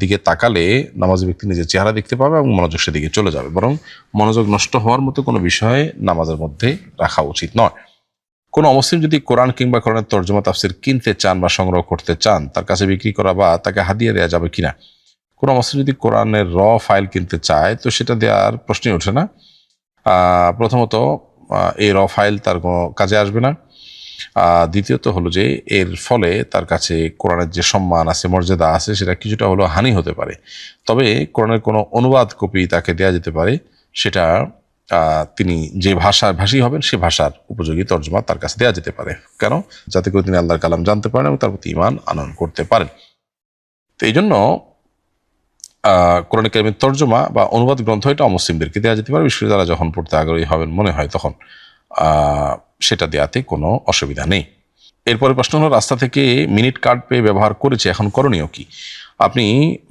দিকে তাকালে নামাজি ব্যক্তি নিজের চেহারা দেখতে পাবে এবং মনোযোগ সেদিকে চলে যাবে, বরং মনোযোগ নষ্ট হওয়ার মতো কোনো বিষয়ে নামাজের মধ্যে রাখা উচিত নয়। কোনো অমুসলিম যদি কোরআন কিংবা কোরআনের তর্জমা তাফসির কিনতে চান বা সংগ্রহ করতে চান, তার কাছে বিক্রি করা বা তাকে হাদিয়া দেওয়া যাবে কিনা? কোনো অমুসলিম যদি কোরআনের ফাইল কিনতে চায় তো সেটা দেওয়ার প্রশ্নই ওঠে না। প্রথমত এই ফাইল তার কোনো কাজে আসবে না। দ্বিতীয়ত হলো যে এর ফলে তার কাছে কোরআনের যে সম্মান আছে মর্যাদা আছে সেটা কিছুটা হলো হানি হতে পারে। তবে কোরআনের কোনো অনুবাদ কপি তাকে দেওয়া যেতে পারে, সেটা তিনি যে ভাষী হবেন সে ভাষার উপযোগী তর্জমা তার কাছে দেওয়া যেতে পারে। কেন? যাতে করে তিনি আল্লাহর কালাম জানতে পারেন এবং তার প্রতি ঈমান আনয়ন করতে পারেন। তো এই জন্য কোরআন কারীমের তর্জমা বা অনুবাদ গ্রন্থ এটা অমুসলিমদেরকে দেওয়া যেতে পারে, বিশেষ করে তারা যখন পড়তে আগ্রহী হবেন মনে হয় তখন সেটা দেওয়াতে কোনো অসুবিধা নেই। এরপরে প্রশ্ন হলো, রাস্তা থেকে মিনিট কার্ড পেয়ে ব্যবহার করেছে, এখন করণীয় কি? আপনি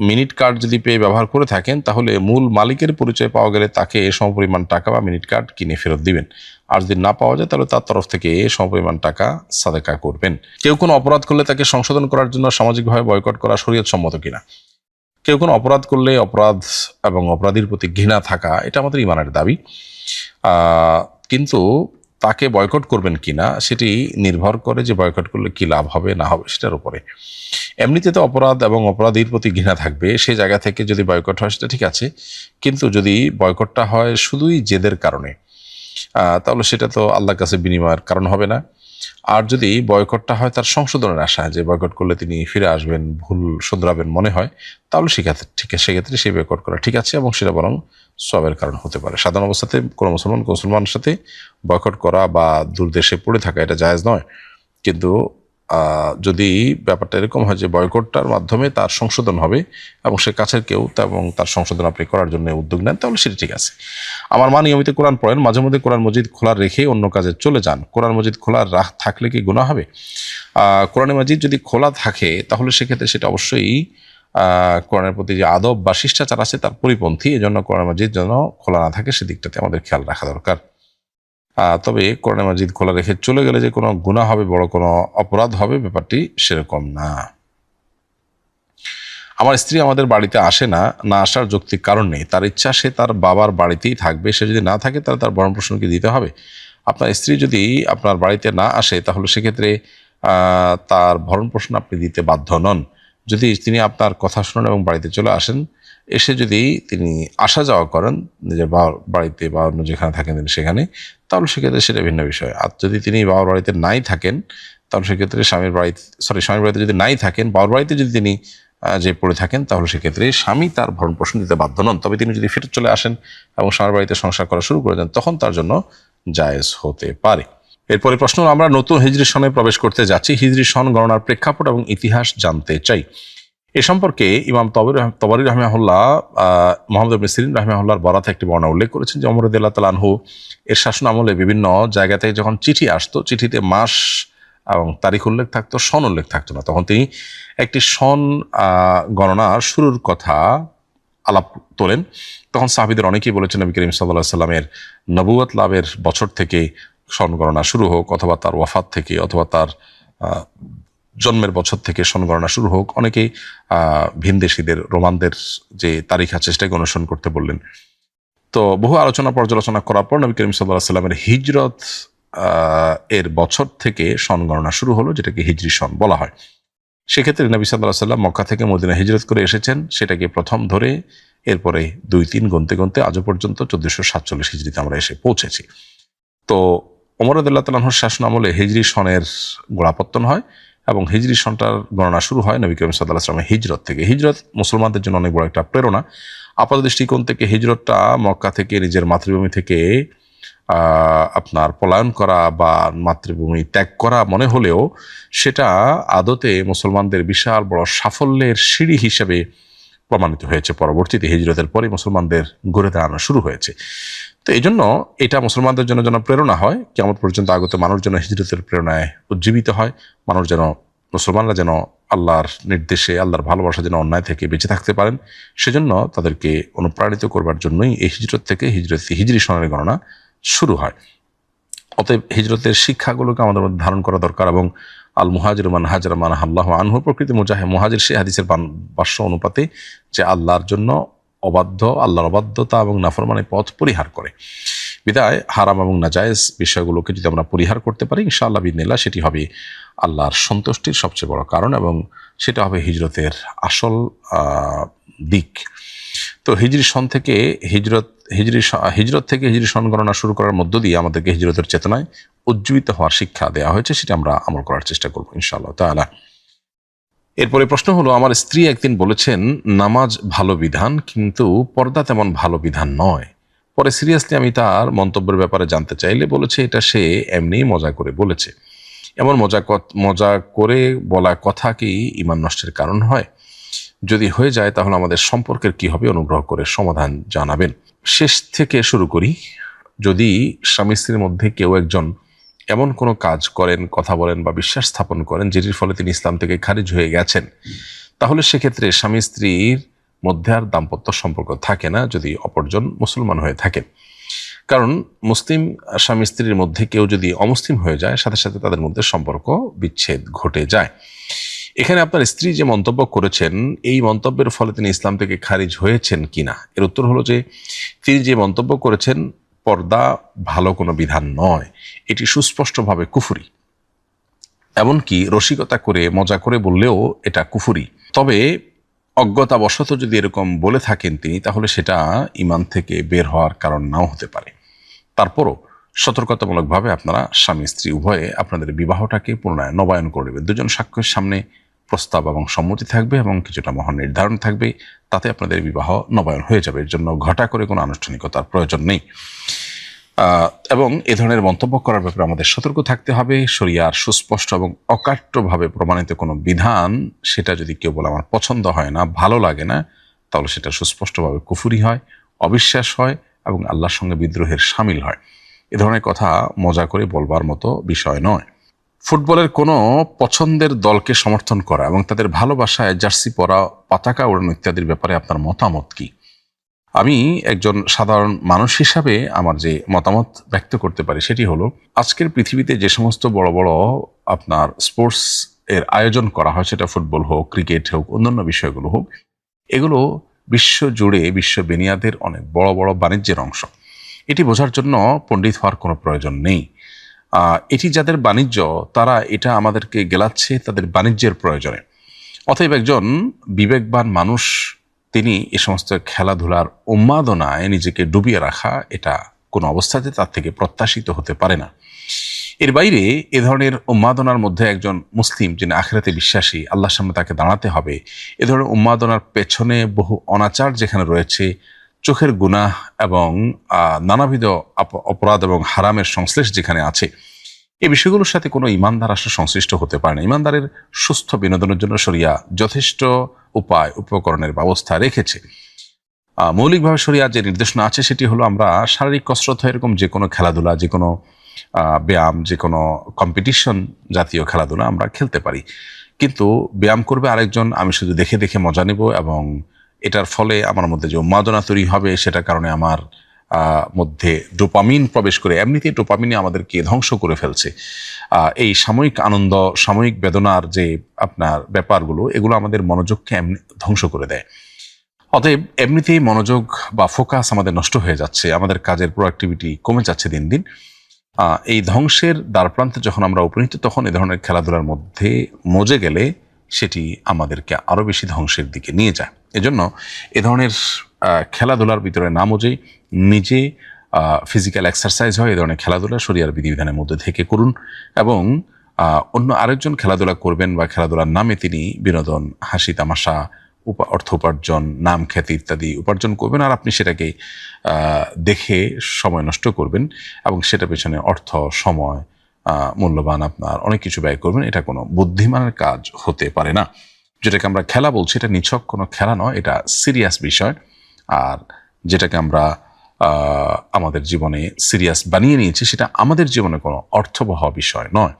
মিনিট কার্ড যদি পেয়ে ব্যবহার করে থাকেন তাহলে মূল মালিকের পরিচয় পাওয়া গেলে তাকে সমপরিমাণ টাকা বা মিনিট কার্ড কিনে ফেরত দিবেন। আর যদি না পাওয়া যায় তাহলে তার তরফ থেকে সমপরিমাণ টাকা সাদাকা করবেন। কেউ কোনো অপরাধ করলে তাকে সংশোধন করার জন্য সামাজিকভাবে বয়কট করা শরীয়ত সম্মত কিনা? কেউ কোনো অপরাধ করলে অপরাধ এবং অপরাধীর প্রতি ঘৃণা থাকা এটা আমাদের ইমানের দাবি, কিন্তু তাকে বয়কট করবেন কিনা সেটি নির্ভর করে যে বয়কট করলে কি লাভ হবে না হবে সেটার উপরে। এমনিতে তো অপরাধ এবং অপরাধীর প্রতি ঘৃণা থাকবে, সেই জায়গা থেকে যদি বয়কট হয় সেটা ঠিক আছে, কিন্তু যদি বয়কটটা হয় শুধুই জেদের কারণে তাহলে সেটা তো আল্লাহর কাছে বিনিময়ের কারণ হবে না। আর যদি বয়কটটা হয় তার সংশোধনের আশায়, যে বয়কট করলে তিনি ফিরে আসবেন, ভুল শুধরাবেন মনে হয়, তাহলে সেক্ষেত্রে সেই বয়কট করা ঠিক আছে এবং সেটা বরং সওয়াবের কারণ হতে পারে। সাধারণ অবস্থাতে কোনো মুসলমানের সাথে বয়কট করা বা দূরদেশে পড়ে থাকা এটা জায়েজ নয়, কিন্তু যদি ব্যাপারটা এরকম হয় যে বয়কটটার মাধ্যমে তার সংশোধন হবে এবং সে কাছের কেউ এবং তার সংশোধন আপনি করার জন্য উদ্যোগ নেন তাহলে সেটা ঠিক আছে। আমার মা নিয়মিত কোরআন পড়েন, মাঝে মধ্যে কোরআন মজিদ খোলা রেখে অন্য কাজে চলে যান, কোরআন মজিদ খোলা থাকলে কি গুনাহ হবে? কোরআন মজিদ যদি খোলা থাকে তাহলে সেক্ষেত্রে সেটা অবশ্যই কোরআনের প্রতি যে আদব বা শিষ্টাচার আছে তার পরিপন্থী। এই জন্য কোরআন মজিদ যেন খোলা না থাকে সেদিকটাতে আমাদের খেয়াল রাখা দরকার। তবে কোরআন মাজিদ খোলা রেখে চলে গেলে যে কোনো গুনাহ হবে, বড় কোনো অপরাধ হবে, ব্যাপারটি সেরকম না। আমার স্ত্রী আমাদের বাড়িতে আসে না, না আসার যৌক্তিক কারণ নেই, তার ইচ্ছা সে তার বাবার বাড়িতেই থাকবে, সে যদি না থাকে তাহলে তার ভরণ পোষণ কি দিতে হবে? আপনার স্ত্রী যদি আপনার বাড়িতে না আসে তাহলে সেক্ষেত্রে তার ভরণ পোষণ আপনি দিতে বাধ্য নন। যদি তিনি আপনার কথা শুনেন এবং বাড়িতে চলে আসেন, এসে যদি তিনি আসা যাওয়া করেন নিজের বাবার বাড়িতে বা অন্য যেখানে থাকেন তিনি সেখানে, তাহলে সেক্ষেত্রে সেটা ভিন্ন বিষয়। আর যদি তিনি বাবার বাড়িতে নাই থাকেন তাহলে সেক্ষেত্রে স্বামীর বাড়িতে যদি নাই থাকেন, বাবার বাড়িতে যদি তিনি যে পড়ে থাকেন তাহলে সেক্ষেত্রে স্বামী তার ভরণ পোষণ দিতে বাধ্য নন। তবে তিনি যদি ফিরে চলে আসেন এবং স্বামীর বাড়িতে সংসার করা শুরু করে দেন তখন তার জন্য জায়েজ হতে পারে। এরপরে প্রশ্ন, আমরা নতুন হিজরি সনে প্রবেশ করতে যাচ্ছি, হিজরি সন গণনার প্রেক্ষাপট এবং ইতিহাস জানতে চাই। এ সম্পর্কে ইমাম তবরি রাহিমাহুল্লাহ মুহাম্মদ ইবনে সিরিন রাহিমাহুল্লাহর বরাতে একটি বর্ণনা উল্লেখ করেছেন যে ওমর রাদিয়াল্লাহু তাআলা আনহু এর শাসন আমলে বিভিন্ন জায়গা থেকে যখন চিঠি আসতো, চিঠিতে মাস এবং তারিখ উল্লেখ থাকতো, সন উল্লেখ থাকতো না, তখন তিনি একটি সন গণনার শুরুর কথা আলাপ তোলেন। তখন সাহাবীদের অনেকেই বলেছেন নবী করিম সাল্লাল্লাহু আলাইহি সাল্লামের নবুয়ত লাভের বছর থেকে সন গণনা শুরু হোক, অথবা তার ওয়াফাত থেকে, অথবা তার জন্মের বছর থেকে সন গণনা শুরু হোক। অনেকেই ভিনদেশীদের রোমানদের যে তারিখ আছে সেটাকে অনুসরণ করতে বললেন। তো বহু আলোচনা পর্যালোচনা করার পর নবী করিম সাল্লাল্লাহু আলাইহি সাল্লামের হিজরত এর বছর থেকে সন গণনা শুরু হলো, যেটাকে হিজরি সন বলা হয়। সেক্ষেত্রে নবী সাল্লাল্লাহু আলাইহি সাল্লাম মক্কা থেকে মদিনা হিজরত করে এসেছেন, সেটাকে প্রথম ধরে এরপরে 2-3 গুনতে গুনতে আজও পর্যন্ত 1447 হিজরিতে আমরা এসে পৌঁছেছি। তো ওমর রাদিয়াল্লাহু তাআলা আনহুর শাসন আমলে হিজরি সনের গোড়াপত্তন হয় এবং হিজরি সনটার গণনা শুরু হয় নবী করিম সাল্লাল্লাহু আলাইহি সাল্লামের হিজরত থেকে। হিজরত মুসলমানদের জন্য অনেক বড় একটা প্রেরণা। আপাত দৃষ্টিকোণ থেকে হিজরতটা মক্কা থেকে নিজের মাতৃভূমি থেকে আপনার পলায়ন করা বা মাতৃভূমি ত্যাগ করা মনে হলেও সেটা আদতে মুসলমানদের বিশাল বড় সাফল্যের সিঁড়ি হিসেবে প্রমাণিত হয়েছে। পরবর্তীতে হিজরতের পরে মুসলমানদের গড়ে দাঁড়ানো শুরু হয়েছে। তো এই জন্য এটা মুসলমানদের জন্য যেন প্রেরণা হয়, কিয়ামত পর্যন্ত আগত মানুষ যেন হিজরতের প্রেরণায় উজ্জীবিত হয়, মানুষ যেন, মুসলমানরা যেন আল্লাহর নির্দেশে, আল্লাহর ভালোবাসা যেন অন্যায় থেকে বেঁচে থাকতে পারেন, সেজন্য তাদেরকে অনুপ্রাণিত করবার জন্যই এই হিজরত থেকে হিজরি সনের গণনা শুরু হয়। অতএব হিজরতের শিক্ষাগুলোকে আমাদের মধ্যে ধারণ করা দরকার। এবং আল মুহাজির মান হাজারা মান আল্লাহু আনহু, প্রকৃতি মুহাজির সে হাদিসের ভাষ্য অনুপাতে যে আল্লাহর জন্য আল্লাহর অবাধ্যতা এবং নাফরমানি পথ পরিহার করে। বিদায় হারাম এবং নাজায়েজ বিষয়গুলোকে যদি আমরা পরিহার করতে পারি, ইনশাআল্লাহ বিদিনিল্লাহ সেটি হবে আল্লাহর সন্তুষ্টির সবচেয়ে বড় কারণ, এবং সেটা হবে হিজরতের আসল দিক। তো হিজরি সন থেকে হিজরত থেকে হিজরি সন গণনা শুরু করার মধ্য দিয়ে আমাদেরকে হিজরতের চেতনায় উজ্জীবিত হওয়ার শিক্ষা দেওয়া হয়েছে, সেটা আমরা আমল করার চেষ্টা করবো ইনশাআল্লাহ তাআলা। এরপরে প্রশ্ন হলো, আমার স্ত্রী একদিন বলেছেন নামাজ ভালো বিধান, কিন্তু পর্দা তেমন ভালো বিধান নয়। পরে সিরিয়াসলি আমি তার মন্তব্যের ব্যাপারে জানতে চাইলে বলেছে এটা সে এমনি মজা করে বলেছে। এমন মজা করে বলা কথা কি ঈমান নষ্টের কারণ হয়? যদি হয়ে যায় তাহলে আমাদের সম্পর্কের কি হবে, অনুগ্রহ করে সমাধান জানাবেন। শেষ থেকে শুরু করি। যদি স্বামী স্ত্রীর মধ্যে কেউ একজন এমন কোনো কাজ করেন, কথা বলেন বা বিশ্বাস স্থাপন করেন যেটির ফলে তিনি ইসলাম থেকে খারিজ হয়ে গেছেন, তাহলে সেক্ষেত্রে স্বামী স্ত্রীর মধ্যে আর দাম্পত্য সম্পর্ক থাকে না, যদি অপরজন মুসলমান হয়ে থাকে। কারণ মুসলিম স্বামী স্ত্রীর মধ্যে কেউ যদি অমুসলিম হয়ে যায়, সাথে সাথে তাদের মধ্যে সম্পর্ক বিচ্ছেদ ঘটে যায়। এখানে আপনার স্ত্রী যে মন্তব্য করেছেন, এই মন্তব্যের ফলে তিনি ইসলাম থেকে খারিজ হয়েছেন কিনা, এর উত্তর হলো যে তিনি যে মন্তব্য করেছেন পর্দা ভালো কোনো বিধান নয়, এটি সুস্পষ্টভাবে কুফরি। এমনকি রসিকতা করে মজা করে বললেও এটা কুফরি। তবে অজ্ঞতাবশত যদি এরকম বলে থাকেন তিনি, তাহলে সেটা ঈমান থেকে বের হওয়ার কারণ নাও হতে পারে। তারপরও সতর্কতামূলকভাবে আপনারা স্বামী স্ত্রী উভয়ে আপনাদের বিবাহটাকে পুনরায় নবায়ন করে নেবেন। দুজন সাক্ষ্যের সামনে প্রস্তাব এবং সম্মতি থাকবে এবং কিছুটা মহান নির্ধারণ থাকবে, তাতে আপনাদের বিবাহ নবায়ন হয়ে যাবে। এর জন্য ঘটা করে কোনো আনুষ্ঠানিকতার প্রয়োজন নেই। এবং এ ধরনের মন্তব্য করার ব্যাপারে আমাদের সতর্ক থাকতে হবে। শরিয়ার সুস্পষ্ট এবং অকাট্যভাবে প্রমাণিত কোনো বিধান, সেটা যদি কেউ বলে আমার পছন্দ হয় না, ভালো লাগে না, তাহলে সেটা সুস্পষ্টভাবে কুফরি হয়, অবিশ্বাস হয় এবং আল্লাহর সঙ্গে বিদ্রোহের শামিল হয়। এ ধরনের কথা মজা করে বলবার মতো বিষয় নয়। ফুটবলের কোনো পছন্দের দলকে সমর্থন করা এবং তাদের ভালোবাসায় জার্সি পরা, পতাকা ওড়ানো ইত্যাদির ব্যাপারে আপনার মতামত কি? আমি একজন সাধারণ মানুষ হিসাবে আমার যে মতামত ব্যক্ত করতে পারি সেটি হলো, আজকের পৃথিবীতে যে সমস্ত বড় বড় আপনার স্পোর্টস এর আয়োজন করা হয়, সেটা ফুটবল হোক, ক্রিকেট হোক, অন্যান্য বিষয়গুলো হোক, এগুলো বিশ্ব জুড়ে বিশ্ব বেনিয়াদের অনেক বড় বড় বাণিজ্যের অংশ। এটি বোঝার জন্য পণ্ডিত হওয়ার কোনো প্রয়োজন নেই। এটি যাদের বাণিজ্য, তারা এটা আমাদেরকে গেলাচ্ছে তাদের বাণিজ্যের প্রয়োজনে। অতএব একজন বিবেকবান মানুষ তিনি এ সমস্ত খেলাধুলার উন্মাদনায় নিজেকে ডুবিয়ে রাখা, এটা কোনো অবস্থাতে তার থেকে প্রত্যাশিত হতে পারে না। এর বাইরে এ ধরনের উন্মাদনার মধ্যে একজন মুসলিম যিনি আখিরাতে বিশ্বাসী, আল্লাহর সামনে তাকে দাঁড়াতে হবে। এ ধরনের উন্মাদনার পেছনে বহু অনাচার যেখানে রয়েছে, চোখের গুনাহ এবং নানাবিধ অপরাধ এবং হারামের সংশ্লেষ যেখানে আছে, এই বিষয়গুলোর সাথে কোনো ইমানদার আসলে সংশ্লিষ্ট হতে পারে না। ইমানদারের সুস্থ বিনোদনের জন্য শরিয়া যথেষ্ট উপকরণের ব্যবস্থা রেখেছে। মৌলিকভাবে শরিয়া যে নির্দেশনা আছে সেটি হলো, আমরা শারীরিক কসরত হয় এরকম যে কোনো খেলাধুলা, যে কোনো ব্যায়াম, যে কোনো কম্পিটিশন জাতীয় খেলাধুলা আমরা খেলতে পারি। কিন্তু ব্যায়াম করবে আরেকজন, আমি শুধু দেখে দেখে মজা নেব এবং এটার ফলে আমার মধ্যে যে উন্মাদনা তৈরি হবে, সেটার কারণে আমার মধ্যে ডোপামিন প্রবেশ করে, এমনিতেই ডোপামিনে আমাদেরকে ধ্বংস করে ফেলছে। এই সাময়িক আনন্দ, সাময়িক বেদনার যে আপনার ব্যাপারগুলো, এগুলো আমাদের মনোযোগকে এমনি ধ্বংস করে দেয়। অতএব এমনিতেই মনোযোগ বা ফোকাস আমাদের নষ্ট হয়ে যাচ্ছে, আমাদের কাজের প্রোডাক্টিভিটি কমে যাচ্ছে দিন দিন। এই ধ্বংসের দ্বারপ্রান্তে যখন আমরা উপনীত, তখন এ ধরনের খেলাধুলার মধ্যে মজে গেলে সেটি আমাদেরকে আরো বেশি ধ্বংসের দিকে নিয়ে যায়। এজন্য এ ধরনের খেলাধুলার ভিতরে না মজে নিজে ফিজিক্যাল এক্সারসাইজ হয়, এ ধরনের খেলাধুলা শরিয়ার বিধিবিধানের মধ্যে থেকে করুন এবং অন্য আরেকজন খেলাধুলা করবেন বা খেলাধুলার নামে তিনি বিনোদন, হাসি তামাশা, অর্থ উপার্জন, নাম খ্যাতি ইত্যাদি উপার্জন করবেন, আর আপনি সেটাকে দেখে সময় নষ্ট করবেন এবং সেটা পেছনে অর্থ, সময়, মূল্যবান আপনার অনেক কিছু ব্যয় করবেন। এটা কোনো বুদ্ধিমানের কাজ হতে পারে না। যেটাকে আমরা খেলা বলছি এটা নিছক কোনো খেলা নয়, এটা সিরিয়াস বিষয়। আর যেটাকে আমরা আমাদের জীবনে সিরিয়াস বানিয়ে নিয়েছি সেটা আমাদের জীবনে কোনো অর্থবহ বিষয় নয়।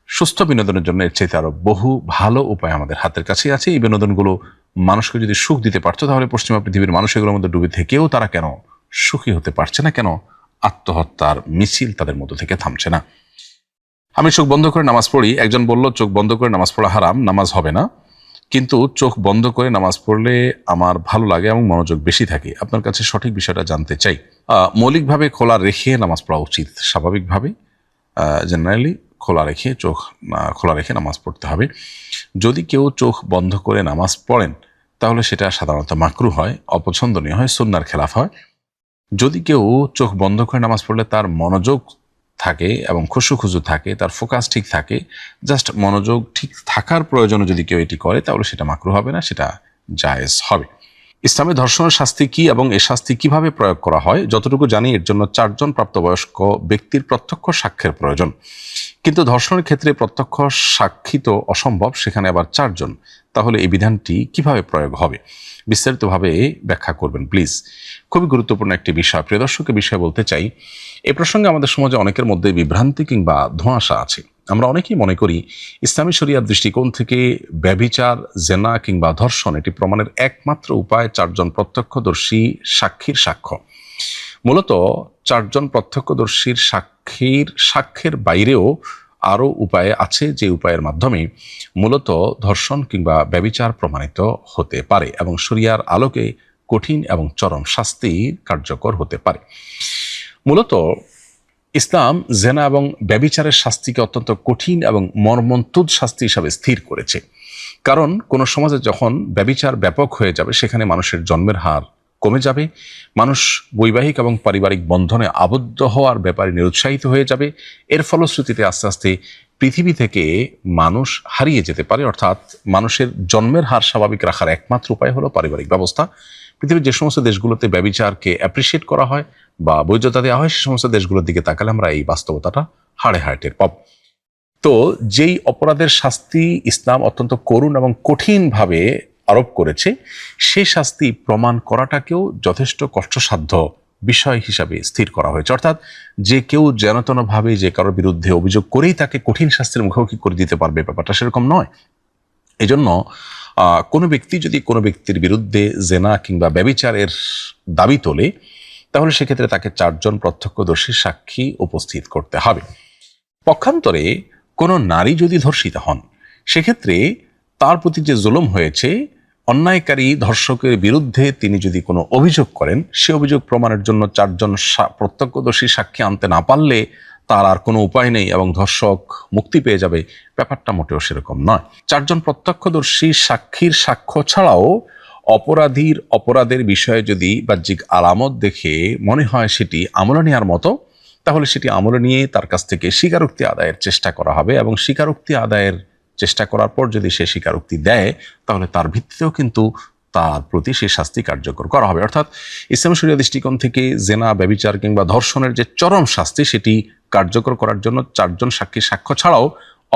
সুস্থ বিনোদনের জন্য এর চাইতে আরো বহু ভালো উপায় আমাদের হাতের কাছেই আছে। এই বিনোদনগুলো মানুষকে যদি সুখ দিতে পারতো তাহলে পশ্চিমা পৃথিবীর মানুষ এগুলোর মধ্যে ডুবে থেকেও তারা কেন সুখী হতে পারছে না, কেন আত্মহত্যার মিছিল তাদের মধ্য থেকে থামছে না? আমি চোখ বন্ধ করে নামাজ পড়ি। একজন বলল চোখ বন্ধ করে নামাজ পড়া হারাম, নামাজ হবে না, কিন্তু চোখ বন্ধ করে নামাজ পড়লে আমার ভালো লাগে এবং মনোযোগ বেশি থাকে। আপনার কাছে সঠিক বিষয়টা জানতে চাই। মৌলিকভাবে খোলা রেখে নামাজ পড়া উচিত, স্বাভাবিকভাবে জেনারেলি চোখ খোলা রেখে নামাজ পড়তে হবে। যদি কেউ চোখ বন্ধ করে নামাজ পড়েন তাহলে সেটা সাধারণত মাকরুহ হয়, অপছন্দনীয় হয়, সুন্নাহর খেলাফ হয়। যদি কেউ চোখ বন্ধ করে নামাজ পড়লে তার মনোযোগ থাকে এবং খুশু থাকে, তার ফোকাস ঠিক থাকে, জাস্ট মনোযোগ ঠিক থাকার প্রয়োজনে যদি কেউ এটি করে তাহলে সেটা মাকরুহ হবে না, সেটা জায়েজ হবে। ইসলামে ধর্ষণের শাস্তি কি এবং এই শাস্তি কিভাবে প্রয়োগ করা হয়? যতটুকু জানি এর জন্য 4 জন প্রাপ্তবয়স্ক ব্যক্তির প্রত্যক্ষ সাক্ষ্যের প্রয়োজন, কিন্তু ধর্ষণের ক্ষেত্রে প্রত্যক্ষ সাক্ষী তো অসম্ভব, সেখানে আবার 4 জন। তাহলে এই বিধানটি কিভাবে প্রয়োগ হবে? বিস্তারিতভাবে ব্যাখ্যা করবেন প্লিজ। খুবই গুরুত্বপূর্ণ একটি বিষয়। প্রিয় দর্শক, বিষয়ে বলতে চাই, এ প্রসঙ্গে আমাদের সমাজে অনেকের মধ্যে বিভ্রান্তি কিংবা ধোঁয়াশা আছে। আমরা অনেকেই মনে করি ইসলামী শরিয়ার দৃষ্টিকোণ থেকে ব্যভিচার, জেনা কিংবা ধর্ষণ এটি প্রমাণের একমাত্র উপায় 4 জন প্রত্যক্ষদর্শী সাক্ষীর সাক্ষ্য। মূলত 4 জন প্রত্যক্ষদর্শীর সাক্ষ্যের বাইরেও আরও উপায় আছে, যে উপায়ের মাধ্যমে মূলত ধর্ষণ কিংবা ব্যভিচার প্রমাণিত হতে পারে এবং শরিয়ার আলোকে কঠিন এবং চরম শাস্তি কার্যকর হতে পারে। মূলত ইসলাম জেনা এবং ব্যভিচারের শাস্তিকে অত্যন্ত কঠিন এবং মর্মন্তুদ শাস্তি হিসাবে স্থির করেছে। কারণ কোন সমাজে যখন ব্যভিচার ব্যাপক হয়ে যাবে সেখানে মানুষের জন্মের হার কমে যাবে, মানুষ বৈবাহিক এবং পারিবারিক বন্ধনে আবদ্ধ হওয়ার ব্যাপারে নিরুৎসাহিত হয়ে যাবে। এর ফলশ্রুতিতে আস্তে আস্তে পৃথিবী থেকে মানুষ হারিয়ে যেতে পারে। অর্থাৎ মানুষের জন্মের হার স্বাভাবিক রাখার একমাত্র উপায় হলো পারিবারিক ব্যবস্থা। পৃথিবীর যে সমস্ত দেশগুলোতে ব্যভিচারকে অ্যাপ্রিসিয়েট করা হয় বা বৈধতা দেওয়া হয় সে সমস্ত দেশগুলোর দিকে তাকালে আমরা এই বাস্তবতাটা হাড়ে হাড়ে টের পাব। তো যেই অপরাধের শাস্তি ইসলাম অত্যন্ত করুণ এবং কঠিনভাবে আরোপ করেছে, সেই শাস্তি প্রমাণ করাটাকেও যথেষ্ট কষ্টসাধ্য বিষয় হিসাবে স্থির করা হয়েছে। অর্থাৎ যে কেউ যেনতেনভাবে যে কারোর বিরুদ্ধে অভিযোগ করেই তাকে কঠিন শাস্তির মুখোমুখি করে দিতে পারবে, ব্যাপারটা সেরকম নয়। এজন্য কোনো ব্যক্তি যদি কোনো ব্যক্তির বিরুদ্ধে জেনা কিংবা ব্যভিচারের দাবি তোলে তাহলে সেক্ষেত্রে তাকে 4 জন প্রত্যক্ষদর্শী সাক্ষী উপস্থিত করতে হবে। পক্ষান্তরে কোনো নারী যদি ধর্ষিতা হন সেক্ষেত্রে তার প্রতি যে জুলুম হয়েছে, অন্যায়কারী ধর্ষকের বিরুদ্ধে তিনি যদি কোনো অভিযোগ করেন, সে অভিযোগ প্রমাণের জন্য 4 জন প্রত্যক্ষদর্শী সাক্ষী আনতে না পারলে তার আর কোনো উপায় নেই এবং ধর্ষক মুক্তি পেয়ে যাবে, ব্যাপারটা মোটেও সেরকম নয়। 4 জন প্রত্যক্ষদর্শী সাক্ষীর সাক্ষ্য ছাড়াও অপরাধের বিষয়ে যদি বাহ্যিক আলামত দেখে মনে হয় সেটি আমলে নেওয়ার মতো, তাহলে সেটি আমলে নিয়ে তার কাছ থেকে স্বীকারোক্তি আদায়ের চেষ্টা করা হবে এবং স্বীকারোক্তি আদায়ের চেষ্টা করার পর যদি সে স্বীকারোক্তি দেয় তাহলে তার ভিত্তিতেও কিন্তু তার প্রতি সেই শাস্তি কার্যকর করা হবে। অর্থাৎ ইসলামী শরিয়া দৃষ্টিকোণ থেকে জেনা, ব্যভিচার কিংবা ধর্ষণের যে চরম শাস্তি সেটি কার্যকর করার জন্য 4 জন সাক্ষীর সাক্ষ্য ছাড়াও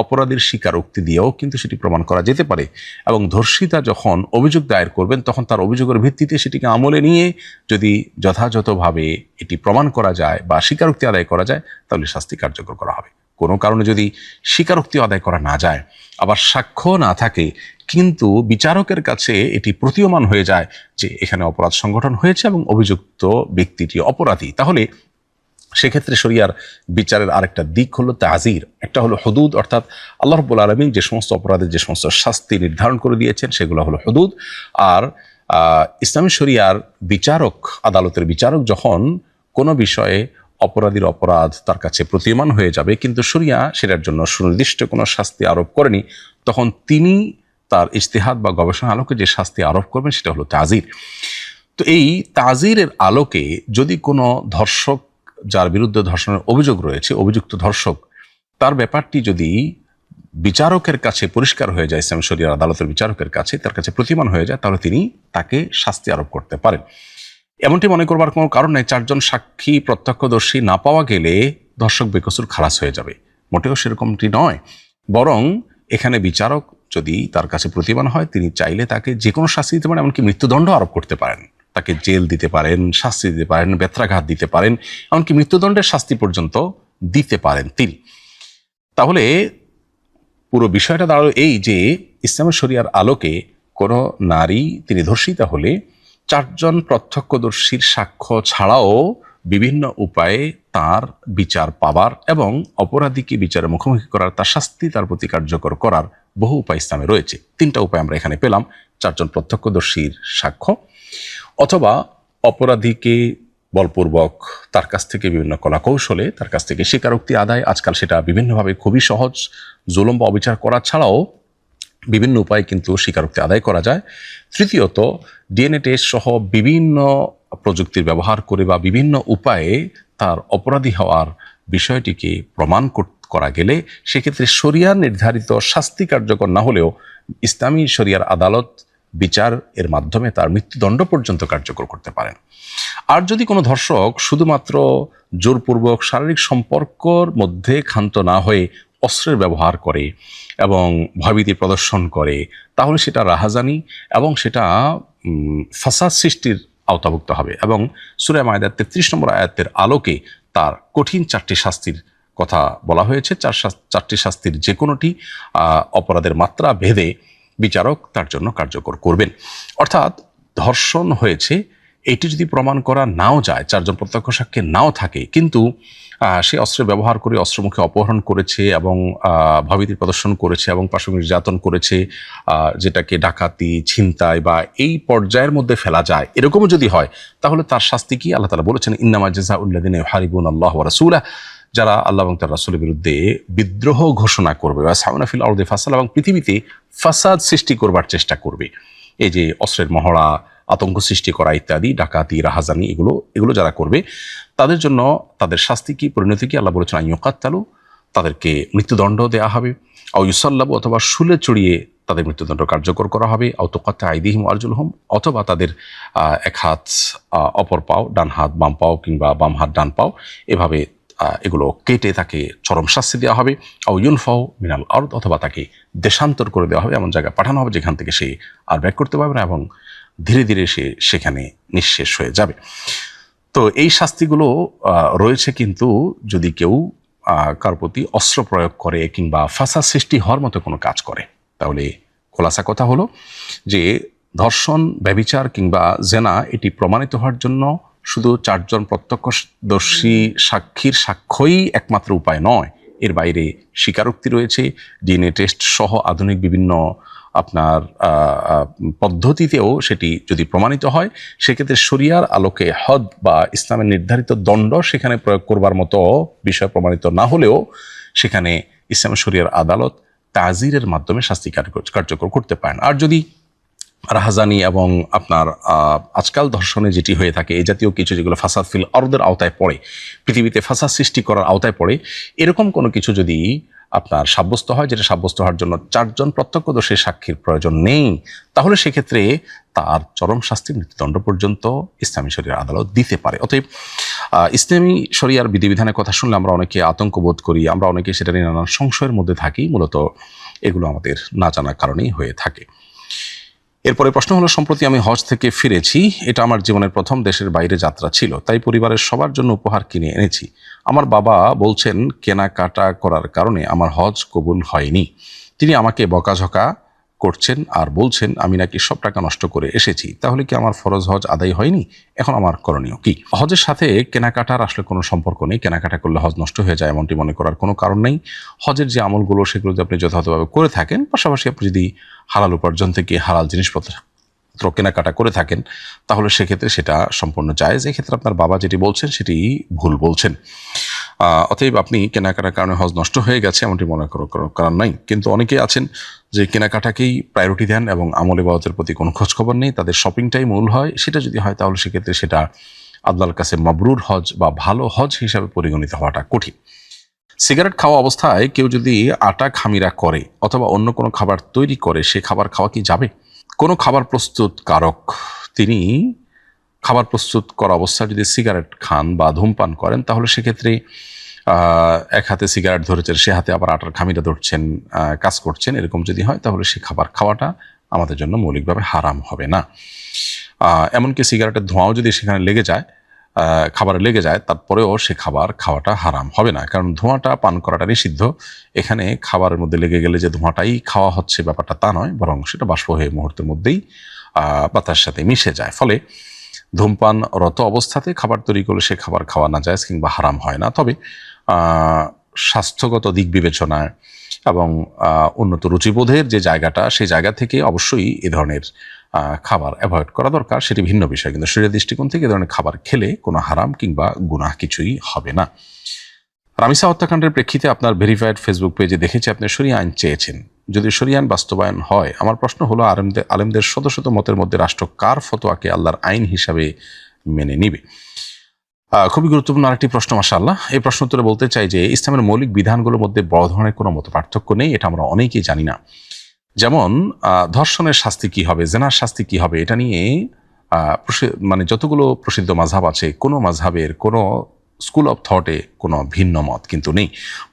অপরাধীর স্বীকারোক্তি দিয়েও কিন্তু সেটি প্রমাণ করা যেতে পারে। এবং ধর্ষিতা যখন অভিযোগ দায়ের করবেন তখন তার অভিযোগের ভিত্তিতে সেটিকে আমলে নিয়ে যদি যথাযথভাবে এটি প্রমাণ করা যায় বা স্বীকারোক্তি আদায় করা যায় তাহলে শাস্তি কার্যকর করা হবে। কোনো কারণে যদি স্বীকারোক্তি আদায় করা না যায়, আবার সাক্ষ্য না থাকে, কিন্তু বিচারকের কাছে এটি প্রতীয়মান হয়ে যায় যে এখানে অপরাধ সংগঠন হয়েছে এবং অভিযুক্ত ব্যক্তিটি অপরাধী, তাহলে সেক্ষেত্রে শরিয়ার বিচারের আরেকটা দিক হলো তাজির, একটা হলো হুদুদ। অর্থাৎ আল্লাহ রাব্বুল আলামিন যে সমস্ত অপরাধের যে সমস্ত শাস্তি নির্ধারণ করে দিয়েছেন সেগুলো হলো হুদুদ। আর ইসলামী শরিয়ার বিচারক, আদালতের বিচারক যখন কোনো বিষয়ে অপরাধীর অপরাধ তার কাছে প্রতীয়মান হয়ে যাবে কিন্তু শরিয়া সেটার জন্য সুনির্দিষ্ট কোনো শাস্তি আরোপ করেনি, তখন তিনি তার ইজতিহাদ বা গবেষণা আলোকে যে শাস্তি আরোপ করবেন সেটা হলো তাজির। তো এই তাজিরের আলোকে যদি কোনো ধর্ষক যার বিরুদ্ধে ধর্ষণের অভিযোগ রয়েছে, অভিযুক্ত ধর্ষক, তার ব্যাপারটি যদি বিচারকের কাছে পরিষ্কার হয়ে যায়, ইসলামী শরিয়ার আদালতের বিচারকের কাছে তার কাছে প্রতীয়মান হয়ে যায়, তাহলে তিনি তাকে শাস্তি আরোপ করতে পারেন। এমনটি মনে করবার কোনো কারণ নেই 4 জন সাক্ষী প্রত্যক্ষদর্শী না পাওয়া গেলে ধর্ষক বেকসুর খালাস হয়ে যাবে, মোটেও সেরকমটি নয়। বরং এখানে বিচারক যদি তার কাছে প্রতিমান হয়, তিনি চাইলে তাকে যে কোনো শাস্তি দিতে পারেন, এমনকি মৃত্যুদণ্ড আরোপ করতে পারেন। তাকে জেল দিতে পারেন, শাস্তি দিতে পারেন, বেত্রাঘাত দিতে পারেন, এমনকি মৃত্যুদণ্ডের শাস্তি পর্যন্ত দিতে পারেন তিনি। তাহলে পুরো বিষয়টা দাঁড়ালো এই যে ইসলামের শরিয়ার আলোকে কোনো নারী তিনি ধর্ষিতা হলে 4 জন প্রত্যক্ষদর্শীর সাক্ষ্য ছাড়াও বিভিন্ন উপায়ে তার বিচার পাবার এবং অপরাধীকে বিচারের মুখোমুখি করার, তার শাস্তি তার প্রতি কার্যকর করার বহু উপায় ইসলামে রয়েছে। 3টা উপায় আমরা এখানে পেলাম। 4 জন প্রত্যক্ষদর্শীর সাক্ষ্য, অথবা অপরাধীকে বলপূর্বক তার কাছ থেকে বিভিন্ন কলাকৌশলে তার কাছ থেকে স্বীকারোক্তি আদায়। আজকাল সেটা বিভিন্নভাবে খুবই সহজ, জুলুম বা অবিচার করা ছাড়াও বিভিন্ন উপায়ে কিন্তু স্বীকারোক্তি আদায় করা যায়। তৃতীয়ত, ডিএনএ টেস্ট সহ বিভিন্ন প্রযুক্তির ব্যবহার করে বা বিভিন্ন উপায়ে তার অপরাধী হওয়ার বিষয়টিকে প্রমাণ করা গেলে সেক্ষেত্রে শরিয়া নির্ধারিত শাস্তি কার্যকর না হলেও ইসলামী শরিয়ার আদালত বিচার এর মাধ্যমে তার মৃত্যুদণ্ড পর্যন্ত কার্যকর করতে পারেন। আর যদি কোনো ধর্ষক শুধুমাত্র জোরপূর্বক শারীরিক সম্পর্কর মধ্যে ক্ষান্ত না হয়ে অস্ত্রের ব্যবহার করে এবং ভয়ভীতি প্রদর্শন করে, তাহলে সেটা রাহাজানি এবং সেটা ফাসাদ সৃষ্টির আওতাভুক্ত হবে। এবং সূরা মায়েদার 33 নম্বর আয়াতের আলোকে তার কঠিন 4টি শাস্তির কথা বলা হয়েছে। 4টি শাস্তির যে কোনোটি অপরাধের মাত্রা ভেদে বিচারক তার জন্য কার্যকর করবেন। অর্থাৎ ধর্ষণ হয়েছে এটি যদি প্রমাণ করা নাও যায়, 4 জন প্রত্যক্ষ সাক্ষী নাও থাকে, কিন্তু সে অস্ত্রের ব্যবহার করে অস্ত্রমুখে অপহরণ করেছে এবং ভয়ভীতি প্রদর্শন করেছে এবং পাশবিক নির্যাতন করেছে, যেটাকে ডাকাতি, ছিনতাই বা এই পর্যায়ের মধ্যে ফেলা যায়, এরকমও যদি হয়, তাহলে তার শাস্তি কি? আল্লাহ তাআলা বলেছেন, ইন্নামা জাযাউল্লাযিনা ইউহারিবুনাল্লাহ ওয়া রাসূলাহু, যারা আল্লাহ এবং তার রাসূলের বিরুদ্ধে বিদ্রোহ ঘোষণা করবে, ওয়াসাউনা ফিল আরদি ফাসাদ, এবং পৃথিবীতে ফাসাদ সৃষ্টি করবার চেষ্টা করবে, এই যে অস্ত্রের মহড়া, আতঙ্ক সৃষ্টি করা ইত্যাদি, ডাকাতি, রাহাজানি, এগুলো যারা করবে, তাদের জন্য তাদের শাস্তি কি, পরিণতি কি? আল্লাহ বলেছেন আইয়ুকাত্তালু, তাদেরকে মৃত্যুদণ্ড দেওয়া হবে, আও ইউসাল্লাবু, অথবা শুলে চড়িয়ে তাদের মৃত্যুদণ্ড কার্যকর করা হবে, আও তুকাত্তা আইদিহিম ওয়া আরজুলুহুম, অথবা তাদের এক হাত অপর পাও, ডান হাত বাম পাও, কিংবা বাম হাত ডান পাও, এভাবে এগুলো কেটে তাকে চরম শাস্তি দেওয়া হবে, আও ইউনফাউ মিনাল আরদ, অথবা তাকে দেশান্তর করে দেওয়া হবে, এমন জায়গায় পাঠানো হবে যেখান থেকে সে আর ব্যাক করতে পারবে না এবং ধীরে ধীরে সে সেখানে নিঃশেষ হয়ে যাবে। তো এই শাস্তিগুলো রয়েছে, কিন্তু যদি কেউ কার প্রতি অস্ত্র প্রয়োগ করে কিংবা ফাসাদ সৃষ্টি হওয়ার মতো কোনো কাজ করে, তাহলে খোলাসা কথা হলো যে ধর্ষণ, ব্যভিচার কিংবা জেনা এটি প্রমাণিত হওয়ার জন্য শুধু 4 জন প্রত্যক্ষদর্শী সাক্ষীর সাক্ষ্যই একমাত্র উপায় নয়। এর বাইরে স্বীকারোক্তি রয়েছে, ডিএনএ টেস্ট সহ আধুনিক বিভিন্ন আপনার পদ্ধতিতেও সেটি যদি প্রমাণিত হয়, সেক্ষেত্রে শরিয়ার আলোকে হদ বা ইসলামের নির্ধারিত দণ্ড সেখানে প্রয়োগ করবার মতো বিষয় প্রমাণিত না হলেও সেখানে ইসলামের শরিয়ার আদালত তাজিরের মাধ্যমে শাস্তি কার্যকর করতে পারেন। আর যদি রাহাজানি এবং আপনার আজকাল ধর্ষণে যেটি হয়ে থাকে, এই জাতীয় কিছু যেগুলো ফাসাদ ফিল আরদের আওতায় পড়ে, পৃথিবীতে ফাসাদ সৃষ্টি করার আওতায় পড়ে, এরকম কোনো কিছু যদি আপনার সাব্যস্ত হয়, যেটা সাব্যস্ত হওয়ার জন্য 4 জন প্রত্যক্ষদর্শীর সাক্ষীর প্রয়োজন নেই, তাহলে সেক্ষেত্রে তার চরম শাস্তি, মৃত্যুদণ্ড পর্যন্ত ইসলামী শরিয়ার আদালত দিতে পারে। অতএব ইসলামী শরিয়ার বিধিবিধানের কথা শুনলে আমরা অনেকে আতঙ্ক বোধ করি, আমরা অনেকে সেটা নিয়ে নানান সংশয়ের মধ্যে থাকি। মূলত এগুলো আমাদের না জানার কারণেই হয়ে থাকে। এরপরে প্রশ্ন হলো, সম্প্রতি আমি হজ থেকে ফিরেছি, এটা আমার জীবনের প্রথম দেশের বাইরে যাত্রা ছিল, তাই পরিবারের সবার জন্য উপহার কিনে এনেছি। আমার বাবা বলছেন কেনাকাটা করার কারণে আমার হজ কবুল হয়নি। তিনি আমাকে বকাঝকা করছেন আর বলছেন আমি নাকি সব টাকা নষ্ট করে এসেছি। তাহলে কি আমার ফরজ হজ আদায় হয়নি? এখন আমার করণীয় কি? হজের সাথে কেনাকাটার আসলে কোনো সম্পর্ক নেই। কেনাকাটা করলে হজ নষ্ট হয়ে যায় এমনটি মনে করার কোনো কারণ নেই। হজের যে আমলগুলো সেগুলো যদি আপনি যথাযথভাবে করে থাকেন, পাশাপাশি আপনি যদি হালাল উপার্জন থেকে হালাল জিনিসপত্র কেনাকাটা করে থাকেন, তাহলে সেক্ষেত্রে সেটা সম্পূর্ণ জায়েজ। এক্ষেত্রে আপনার বাবা যেটি বলছেন সেটি ভুল বলছেন। অতএব আপনি কেনাকাটার কারণে হজ নষ্ট হয়ে গেছে এমনটি মনে করার কারণ নাই। কিন্তু অনেকেই আছেন যে কেনাকাটাকেই প্রায়োরিটি দেন এবং আমল ইবাদতের প্রতি কোনো খোঁজখবর নেই, তাদের শপিংটাই মূল হয়। সেটা যদি হয় তাহলে সেক্ষেত্রে সেটা আল্লাহর কাছে মাবরুর হজ বা ভালো হজ হিসাবে পরিগণিত হওয়াটা কঠিন। সিগারেট খাওয়া অবস্থায় কেউ যদি আটা খামিরা করে অথবা অন্য কোনো খাবার তৈরি করে, সে খাবার খাওয়া কি যাবে? কোনো খাবার প্রস্তুতকারক তিনি খাবার প্রস্তুত করা অবস্থায় যদি সিগারেট খান বা ধূমপান করেন, তাহলে সেক্ষেত্রে এক হাতে সিগারেট ধরেছেন, সে হাতে আবার আটার খামিটা ধরছেন, কাজ করছেন, এরকম যদি হয় তাহলে সে খাবার খাওয়াটা আমাদের জন্য মৌলিকভাবে হারাম হবে না। এমনকি সিগারেটের ধোঁয়াও যদি সেখানে লেগে যায়, খাবারে লেগে যায়, তারপরেও সে খাবার খাওয়াটা হারাম হবে না, কারণ ধোঁয়াটা পান করাটা নিষিদ্ধ। এখানে খাবারের মধ্যে লেগে গেলে যে ধোঁয়াটাই খাওয়া হচ্ছে ব্যাপারটা তা নয়, বরং সেটা বাষ্প হয়ে মুহূর্তের মধ্যেই বাতাসের সাথে মিশে যায়। ফলে ধূমপানরত অবস্থাতে খাবার তৈরি করলে সে খাবার খাওয়া না যায় কিংবা হারাম হয় না। তবে স্বাস্থ্যগত দিক বিবেচনায় এবং উন্নত রুচিবোধের যে জায়গাটা, সেই জায়গা থেকে অবশ্যই এ ধরনের খাবার অ্যাভয়েড করা দরকার, সেটি ভিন্ন বিষয়। কিন্তু শরীরের দৃষ্টিকোণ থেকে এ ধরনের খাবার খেলে কোনো হারাম কিংবা গুনাহ কিছুই হবে না। রামিসা হত্যাকাণ্ডের প্রেক্ষিতে আপনার ভেরিফাইড ফেসবুক পেজে দেখেছি আপনি শরিয়া আইন চেয়েছেন। যদি শরিয়া আইন বাস্তবায়ন হয়, আমার প্রশ্ন হলো আলেমদের শত শত মতের মধ্যে রাষ্ট্র কার ফতোয়াকে আল্লাহর আইন হিসাবে মেনে নিবে? খুবই গুরুত্বপূর্ণ আরেকটি প্রশ্ন, মাশাআল্লাহ। এই প্রশ্ন উত্তরে বলতে চাই যে ইসলামের মৌলিক বিধানগুলোর মধ্যে বড় ধরনের কোনো মত পার্থক্য নেই, এটা আমরা অনেকেই জানি না। যেমন ধর্ষণের শাস্তি কি হবে, জেনার শাস্তি কি হবে, এটা নিয়ে মানে যতগুলো প্রসিদ্ধ মাযহাব আছে, কোনো মাযহাবের কোনো স্কুল অফ থটে কোনো ভিন্ন মত কিন্তু নেই।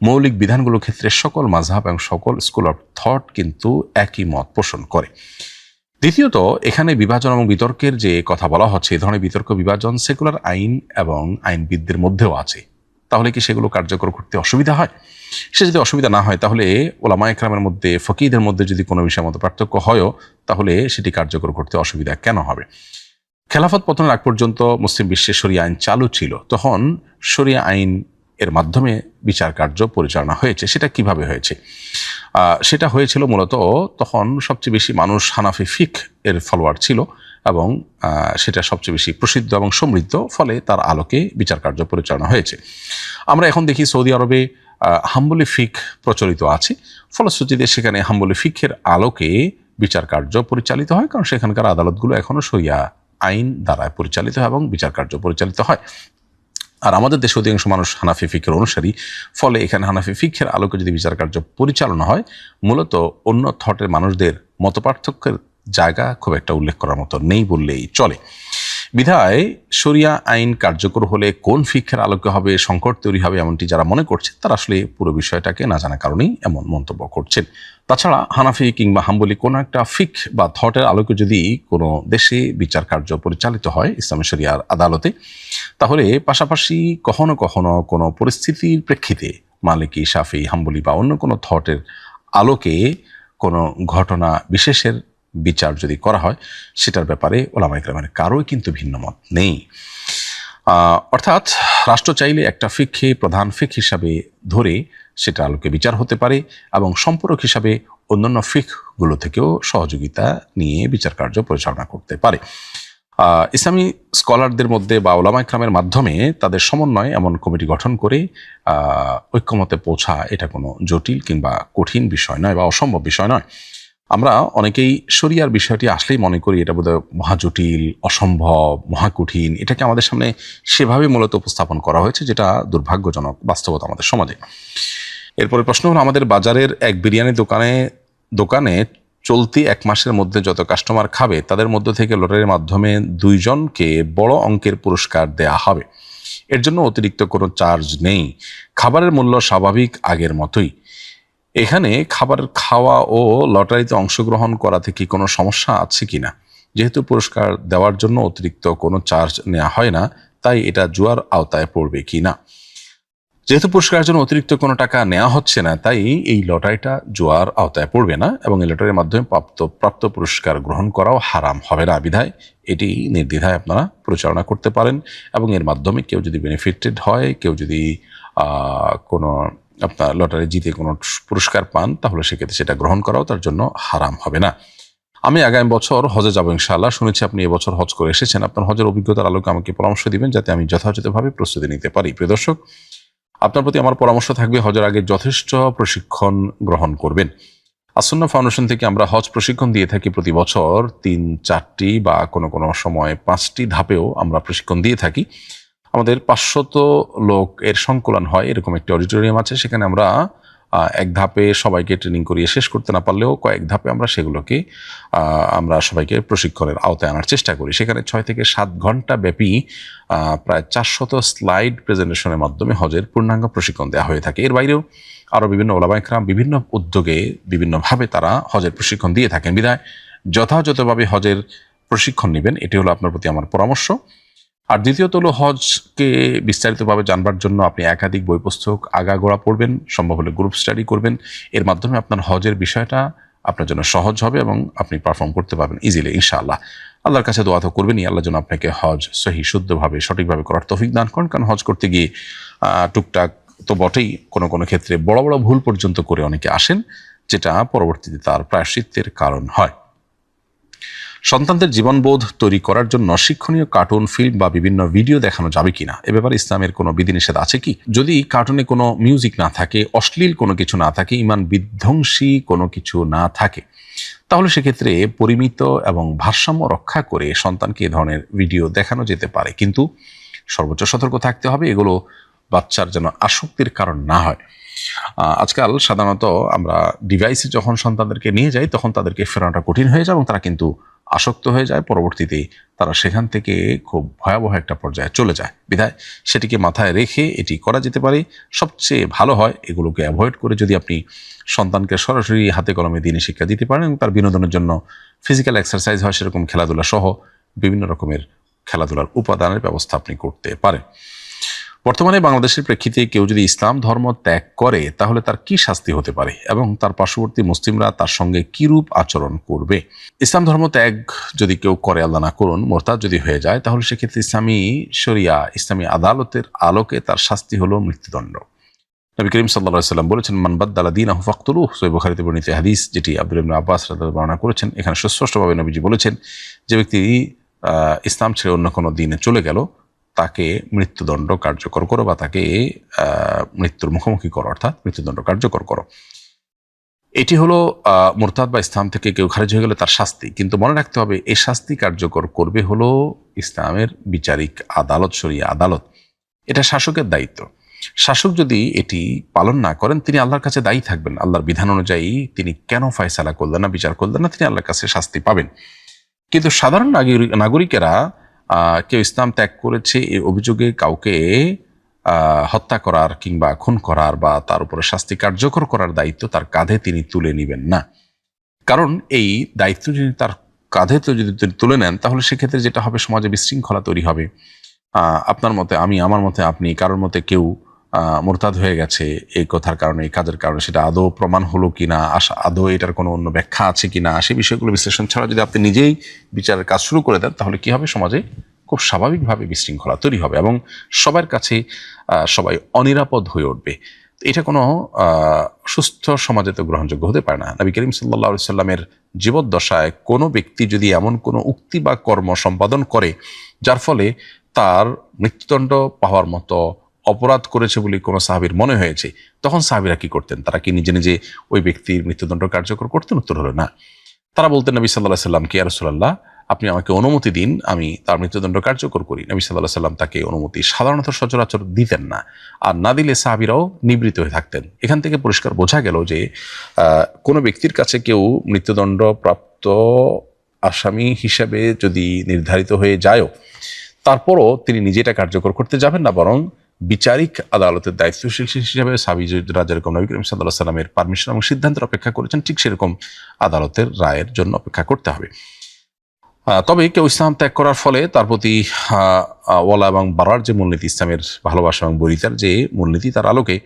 মৌলিক বিধানগুলোর ক্ষেত্রে সকল মাযহাব এবং সকল স্কুল অফ থট কিন্তু একই মত পোষণ করে। দ্বিতীয়ত, এখানে বিভাজন এবং বিতর্কের যে কথা বলা হচ্ছে, এই ধরনের বিতর্ক বিভাজন সেকুলার আইন এবং আইনবিদদের মধ্যেও আছে। তাহলে কি সেগুলো কার্যকর করতে অসুবিধা হয়? সে যদি অসুবিধা না হয়, তাহলে ওলামা একরামের মধ্যে, ফকিহদের মধ্যে যদি কোনো বিষয়ের মতো পার্থক্য হয়ও, তাহলে সেটি কার্যকর করতে অসুবিধা কেন হবে? খেলাফত পতনের আগ পর্যন্ত মুসলিম বিশ্বে শরিয়া আইন চালু ছিল। তখন শরিয়া আইন এর মাধ্যমে বিচার কার্য পরিচালনা হয়েছে। সেটা কিভাবে হয়েছে? সেটা হয়েছিল মূলত তখন সবচেয়ে বেশি মানুষ হানাফি ফিক এর ফলোয়ার ছিল এবং সেটা সবচেয়ে বেশি প্রসিদ্ধ এবং সমৃদ্ধ, ফলে তার আলোকে বিচার কার্য পরিচালনা হয়েছে। আমরা এখন দেখি সৌদি আরবে হাম্বলি ফিক প্রচলিত আছে, ফলশ্রুতিতে সেখানে হাম্বলি ফিকের আলোকে বিচার কার্য পরিচালিত হয়, কারণ সেখানকার আদালতগুলো এখনো শরিয়া আইন দ্বারা পরিচালিত হয় এবং বিচার কার্য পরিচালিত হয়। আর আমাদের দেশে অধিকাংশ মানুষ হানাফি ফিকের অনুসারী, ফলে এখানে হানাফি ফিকের আলোকে যদি বিচার কার্য পরিচালনা হয়, মূলত অন্য থটের মানুষদের মতপার্থক্যের জায়গা খুব একটা উল্লেখ করার মতো নেই বললেই চলে। বিধায় শরিয়া আইন কার্যকর হলে কোন ফিকের আলোকে হবে, সংকট তৈরি হবে এমনটি যারা মনে করছে, তারা আসলে পুরো বিষয়টাকে না জানার কারণেই এমন মন্তব্য করছেন। তাছাড়া হানাফি কিংবা হাম্বলি কোনো একটা ফিক বা থটের আলোকে যদি কোনো দেশে বিচার কার্য পরিচালিত হয় ইসলামী শরিয়ার আদালতে, তাহলে পাশাপাশি কখনো কখনো কোনো পরিস্থিতির প্রেক্ষিতে মালিকি, শাফি, হাম্বলি বা অন্য কোনো থটের আলোকে কোনো ঘটনা বিশেষের বিচার যদি করা হয়, সেটার ব্যাপারে ওলামা ইকরামের কারোই কিন্তু ভিন্ন মত নেই। অর্থাৎ রাষ্ট্র চাইলে একটা ফিককে প্রধান ফিক হিসাবে ধরে সেটা আলোকে বিচার হতে পারে এবং সম্পূরক হিসাবে অন্যান্য ফিকগুলো থেকেও সহযোগিতা নিয়ে বিচার কার্য পরিচালনা করতে পারে। ইসলামী স্কলারদের মধ্যে বা ওলামা ইকরামের মাধ্যমে তাদের সমন্বয়ে এমন কমিটি গঠন করে ঐক্যমতে পৌঁছা, এটা কোনো জটিল কিংবা কঠিন বিষয় নয় বা অসম্ভব বিষয় নয়। আমরা অনেকেই শরিয়ার বিষয়টি আসলেই মনে করি এটা বোধহয় মহাজটিল, অসম্ভব, মহাকঠিন। এটাকে আমাদের সামনে সেভাবে মূলত উপস্থাপন করা হয়েছে, যেটা দুর্ভাগ্যজনক বাস্তবতা আমাদের সমাজে। এরপরে প্রশ্ন হলো, আমাদের বাজারের এক বিরিয়ানি দোকানে চলতি 1 মাসের মধ্যে যত কাস্টমার খাবে, তাদের মধ্য থেকে লটারির মাধ্যমে 2 জনকে বড় অঙ্কের পুরস্কার দেয়া হবে। এর জন্য অতিরিক্ত কোনো চার্জ নেই। খাবারের মূল্য স্বাভাবিক আগের মতোই। এখানে খাবার খাওয়া ও লটারিতে অংশগ্রহণ করা থেকে কোনো সমস্যা আছে কিনা? যেহেতু পুরস্কার দেওয়ার জন্য অতিরিক্ত কোনো চার্জ নেওয়া হয় না, তাই এটা জুয়ার আওতায় পড়বে কিনা? যেহেতু পুরস্কারের জন্য অতিরিক্ত কোনো টাকা নেওয়া হচ্ছে না, তাই এই লটারিটা জুয়ার আওতায় পড়বে না এবং এই লটারির মাধ্যমে প্রাপ্ত পুরস্কার গ্রহণ করাও হারাম হবে না। বিধায় এটি নির্দ্বিধায় আপনারা পরিচালনা করতে পারেন এবং এর মাধ্যমে কেউ যদি বেনিফিটেড হয়, কেউ যদি কোনো আপনার লটারি জিতে কোনো পুরস্কার পান, তাহলে সেক্ষেত্রে সেটা গ্রহণ করাও তার জন্য হারাম হবে না। আমি আগামী বছর হজে যাবো ইনশাআল্লাহ। শুনেছি আপনি এবছর হজ করে এসেছেন। আপনার হজের অভিজ্ঞতার আলোকে আমাকে পরামর্শ দিবেন, যাতে আমি যথাযথভাবে প্রস্তুতি নিতে পারি। প্রিয় দর্শক, আপনার প্রতি আমার পরামর্শ থাকবে, হজের আগে যথেষ্ট প্রশিক্ষণ গ্রহণ করবেন। আসুন্নাহ ফাউন্ডেশন থেকে আমরা হজ প্রশিক্ষণ দিয়ে থাকি প্রতি বছর 3-4টি বা কোনো কোনো সময় 5টি ধাপেও আমরা প্রশিক্ষণ দিয়ে থাকি। আমাদের 500 লোক এর সংকলন হয়, এরকম একটি অডিটোরিয়াম আছে। সেখানে আমরা এক ধাপে সবাইকে ট্রেনিং করিয়ে শেষ করতে না পারলেও কয়েক ধাপে আমরা সেগুলোকে আমরা সবাইকে প্রশিক্ষণের আওতায় আনার চেষ্টা করি। সেখানে 6 থেকে 7 ঘন্টা ব্যাপী প্রায় 400 স্লাইড প্রেজেন্টেশনের মাধ্যমে হজের পূর্ণাঙ্গ প্রশিক্ষণ দেওয়া হয়ে থাকে। এর বাইরেও আরও বিভিন্ন ওলামা ইকরাম বিভিন্ন উদ্যোগে বিভিন্নভাবে তারা হজের প্রশিক্ষণ দিয়ে থাকেন। বিধায় যথাযথভাবে হজের প্রশিক্ষণ নেবেন, এটি হলো আপনার প্রতি আমার পরামর্শ। আর দ্বিতীয়ত হলো, হজকে বিস্তারিতভাবে জানবার জন্য আপনি একাধিক বই পুস্তক আগাগোড়া পড়বেন, সম্ভব হলে গ্রুপ স্টাডি করবেন। এর মাধ্যমে আপনার হজের বিষয়টা আপনার জন্য সহজ হবে এবং আপনি পারফর্ম করতে পারবেন ইজিলি ইনশাআল্লাহ। আল্লাহর কাছে দোয়া তো করবেনই, আল্লাহ যেন আপনাকে হজ সহি শুদ্ধভাবে সঠিকভাবে করার তৌফিক দান করেন। কারণ হজ করতে গিয়ে টুকটাক তো বটেই, কোনো কোনো ক্ষেত্রে বড় বড় ভুল পর্যন্ত করে অনেকে আসেন, যেটা পরবর্তীতে তার প্রায়শ্চিত্তের কারণ হয়। সন্তানদের জীবনবোধ তৈরি করার জন্য শিক্ষণীয় কার্টুন, ফিল্ম বা বিভিন্ন ভিডিও দেখানো যাবে কিনা, এ ব্যাপারে ইসলামের কোনো বিধিনিষেধ আছে কি? যদি কার্টুনে কোনো মিউজিক না থাকে, অশ্লীল কোনো কিছু না থাকে, ইমান বিধ্বংসী কোনো কিছু না থাকে, তাহলে সেক্ষেত্রে পরিমিত এবং ভারসাম্য রক্ষা করে সন্তানকে এ ধরনের ভিডিও দেখানো যেতে পারে। কিন্তু সর্বোচ্চ সতর্ক থাকতে হবে, এগুলো বাচ্চার যেন আসক্তির কারণ না হয়। আজকাল সাধারণত আমরা ডিভাইসে যখন সন্তানদেরকে নিয়ে যাই, তখন তাদেরকে ফেরানোটা কঠিন হয়ে যায় এবং তারা কিন্তু আসক্ত হয়ে যায়। পরবর্তীতে তারা সেখান থেকে খুব ভয়াবহ একটা পর্যায়ে চলে যায়। বিধায় সেটিকে মাথায় রেখে এটি করা যেতে পারে। সবচেয়ে ভালো হয় এগুলোকে অ্যাভয়েড করে যদি আপনি সন্তানকে সরাসরি হাতে কলমে দিনে শিক্ষা দিতে পারেন এবং তার বিনোদনের জন্য ফিজিক্যাল এক্সারসাইজ হয় সেরকম খেলাধুলা সহ বিভিন্ন রকমের খেলাধুলার উপাদানের ব্যবস্থা আপনি করতে পারেন। বর্তমানে বাংলাদেশের প্রেক্ষিতে কেউ যদি ইসলাম ধর্ম ত্যাগ করে তাহলে তার কি শাস্তি হতে পারে এবং তার পার্শ্ববর্তী মুসলিমরা তার সঙ্গে কিরূপ আচরণ করবে? ইসলাম ধর্ম ত্যাগ যদি কেউ করে, আল্লাহ না করুন, মোরতাদ যদি হয়ে যায়, তাহলে সেক্ষেত্রে ইসলামী শরিয়া, ইসলামী আদালতের আলোকে তার শাস্তি হলো মৃত্যুদণ্ড। নবী করিম সাল্লাল্লাহু আলাইহি ওয়াসাল্লাম বলেছেন, মান বাদ্দালা দীনাহু ফাকতুলুহু, সহিহ বুখারীতে বর্ণিত হাদিস, যেটি আব্দুল্লাহ ইবনে আব্বাস রাদিয়াল্লাহু আনহু বর্ণনা করেছেন। এখানে সুস্পষ্টভাবে নবীজি বলেছেন, যে ব্যক্তি ইসলাম ছেড়ে অন্য কোনো দিনে চলে গেল, তাকে মৃত্যুদণ্ড কার্যকর করো বা তাকে মৃত্যুর মুখোমুখি করো, অর্থাৎ মৃত্যুদণ্ড কার্যকর করো। এটি হলো মুরতাদ বা ইসলাম থেকে কেউ খারিজ হয়ে গেলে তার শাস্তি। কিন্তু মনে রাখতে হবে, এই শাস্তি কার্যকর করবে হলো ইসলামের বিচারিক আদালত, শরিয়া আদালত। এটা শাসকের দায়িত্ব। শাসক যদি এটি পালন না করেন, তিনি আল্লাহর কাছে দায়ী থাকবেন। আল্লাহর বিধান অনুযায়ী তিনি কেন ফয়সালা করলেন না, বিচার করলেন না, তিনি আল্লাহর কাছে শাস্তি পাবেন। কিন্তু সাধারণ নাগরিকেরা কেউ ইসলাম ত্যাগ করেছে এই অভিযোগে কাউকে হত্যা করার কিংবা খুন করার বা তার উপরে শাস্তি কার্যকর করার দায়িত্ব তার কাঁধে তিনি তুলে নেবেন না। কারণ এই দায়িত্ব যদি তার কাঁধে যদি তুলে নেন, তাহলে সেক্ষেত্রে যেটা হবে, সমাজে বিশৃঙ্খলা তৈরি হবে। আপনার মতে আমি, আমার মতে আপনি, কারোর মতে কেউ মুরতাদ হয়ে গেছে এই কথার কারণে, এই কাজের কারণে, সেটা আদৌ প্রমাণ হলো কিনা, আদৌ এটার কোনো অন্য ব্যাখ্যা আছে কিনা, সেই বিষয়গুলো বিশ্লেষণ ছাড়া যদি আপনি নিজেই বিচারের কাজ শুরু করে দেন, তাহলে কি হবে, সমাজে খুব স্বাভাবিকভাবে বিশৃঙ্খলা তৈরি হবে এবং সবার কাছে সবাই অনিরাপদ হয়ে উঠবে। এটা কোনো সুস্থ সমাজে তো গ্রহণযোগ্য হতে পারে না। নবী করিম সাল্লাল্লাহু আলাইহি সাল্লামের জীবদ্দশায় কোনো ব্যক্তি যদি এমন কোনো উক্তি বা কর্ম সম্পাদন করে যার ফলে তার মৃত্যুদণ্ড পাওয়ার মতো অপরাধ করেছে বলে কোনো সাহাবীর মনে হয়েছে, তখন সাহাবীরা কি করতেন? তারা কি নিজে নিজে ওই ব্যক্তির মৃত্যুদণ্ড কার্যকর করতেন? উত্তর হলো না। তারা বলতেন নবী সাল্লাল্লাহু আলাইহি সাল্লামকে, ইয়া রাসূলুল্লাহ, আপনি আমাকে অনুমতি দিন, আমি তার মৃত্যুদণ্ড কার্যকর করি। নবী সাল্লাল্লাহু আলাইহি সাল্লাম তাকে অনুমতি সাধারণত সচরাচর দিতেন না, আর না দিলে সাহাবীরাও নিবৃত্ত হয়ে থাকতেন। এখান থেকে পরিষ্কার বোঝা গেল যে কোনো ব্যক্তির কাছে কেউ মৃত্যুদণ্ড প্রাপ্ত আসামি হিসেবে যদি নির্ধারিত হয়ে যায়ও, তারপরও তিনি নিজে এটা কার্যকর করতে যাবেন না, বরং বিচারিক আদালতের দায়িত্বশীল হিসেবে সাহাবীরা যেরকম নবী করিম সাল্লাল্লাহু আলাইহি সাল্লামের পারমিশন এবং সিদ্ধান্তের অপেক্ষা করেছেন, ঠিক সেরকম আদালতের রায়ের জন্য অপেক্ষা করতে হবে। তবে কেউ ইসলাম ত্যাগ করার ফলে তার প্রতি ওয়ালা এবং বারার যে মূলনীতি, ইসলামের ভালোবাসা এবং বরিতার যে মূলনীতি, তার আলোকে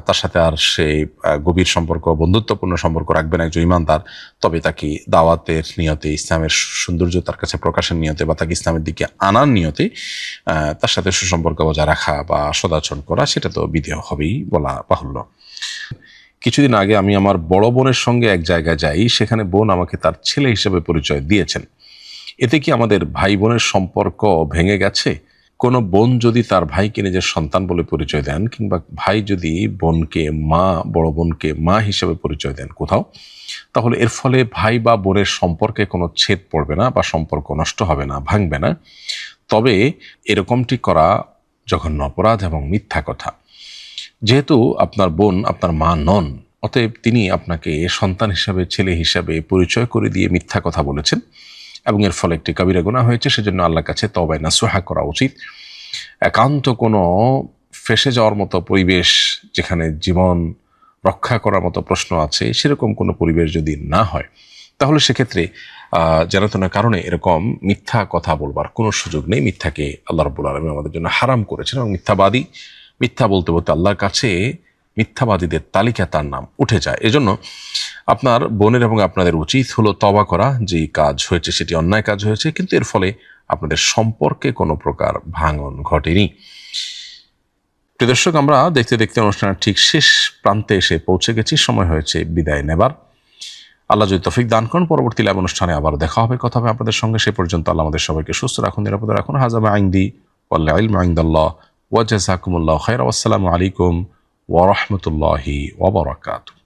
তার সাথে আর সে গভীর সম্পর্ক, বন্ধুত্বপূর্ণ সম্পর্ক রাখবে না একজন ইমানদার, তবে তাকে দাওয়াতের নিয়তে, ইসলামের সৌন্দর্য তার কাছে প্রকাশের নিয়তে বা তাকে ইসলামের দিকে আনার নিয়তে তার সাথে সুসম্পর্ক বজায় রাখা বা সদাচরণ করা, সেটা তো বিধেয় হবেই বলা বাহুল্য। কিছুদিন আগে আমি আমার বড় বোনের সঙ্গে এক জায়গায় যাই, সেখানে বোন আমাকে তার ছেলে হিসেবে পরিচয় দিয়েছেন। এতে কি আমাদের ভাই বোনের সম্পর্ক ভেঙে গেছে? কোনো বোন যদি তার ভাইকে নিজের সন্তান বলে পরিচয় দেন, কিংবা ভাই যদি বোনকে মা, বড় বোনকে মা হিসেবে পরিচয় দেন কোথাও, তাহলে এর ফলে ভাই বা বোনের সম্পর্কে কোনো ছেদ পড়বে না বা সম্পর্ক নষ্ট হবে না, ভাঙবে না। তবে এরকমটি করা জঘন্য অপরাধ এবং মিথ্যা কথা। যেহেতু আপনার বোন আপনার মা নন, অতএব তিনি আপনাকে সন্তান হিসাবে, ছেলে হিসাবে পরিচয় করে দিয়ে মিথ্যা কথা বলেছেন এবং এর ফলে একটি কবিরা গুনাহ হয়েছে। সেজন্য আল্লাহর কাছে তওবায়ে নাসুহা করা উচিত। একান্ত কোনো ফেঁসে যাওয়ার মতো পরিবেশ, যেখানে জীবন রক্ষা করার মতো প্রশ্ন আছে, সেরকম কোনো পরিবেশ যদি না হয়, তাহলে সেক্ষেত্রে জানাতনার কারণে এরকম মিথ্যা কথা বলবার কোনো সুযোগ নেই। মিথ্যাকে আল্লাহ রাব্বুল আলামিন আমাদের জন্য হারাম করেছেন এবং মিথ্যা বলতে বলতে আল্লাহর কাছে মিথ্যাবাদীদের তালিকা তার নাম উঠে যায়। এজন্য আপনার বোনের এবং আপনাদের উচিত হলো তওবা করা। যেই কাজ হয়েছে সেটি অন্যায় কাজ হয়েছে, কিন্তু এর ফলে আপনাদের সম্পর্কে কোনো প্রকার ভাঙন ঘটেনি। প্রিয় দর্শক, আমরা দেখতে দেখতে অনুষ্ঠানের ঠিক শেষ প্রান্তে এসে পৌঁছে গেছি। সময় হয়েছে বিদায় নেবার। আল্লাহ যদি তৌফিক দান করেন, পরবর্তী লাইভ অনুষ্ঠানে আবার দেখা হবে, কথা হবে আপনাদের সঙ্গে। সে পর্যন্ত আল্লাহ আমাদের সবাইকে সুস্থ রাখুন, নিরাপদে রাখুন। হাযা মা ইনদি ওয়াল ইলমু ইনদাল্লাহ ওয়া জাযাকুমুল্লাহু খায়রা। ওয়াসসালামু আলাইকুম ওয়া রাহমাতুল্লাহি ওয়া বারাকাতুহু।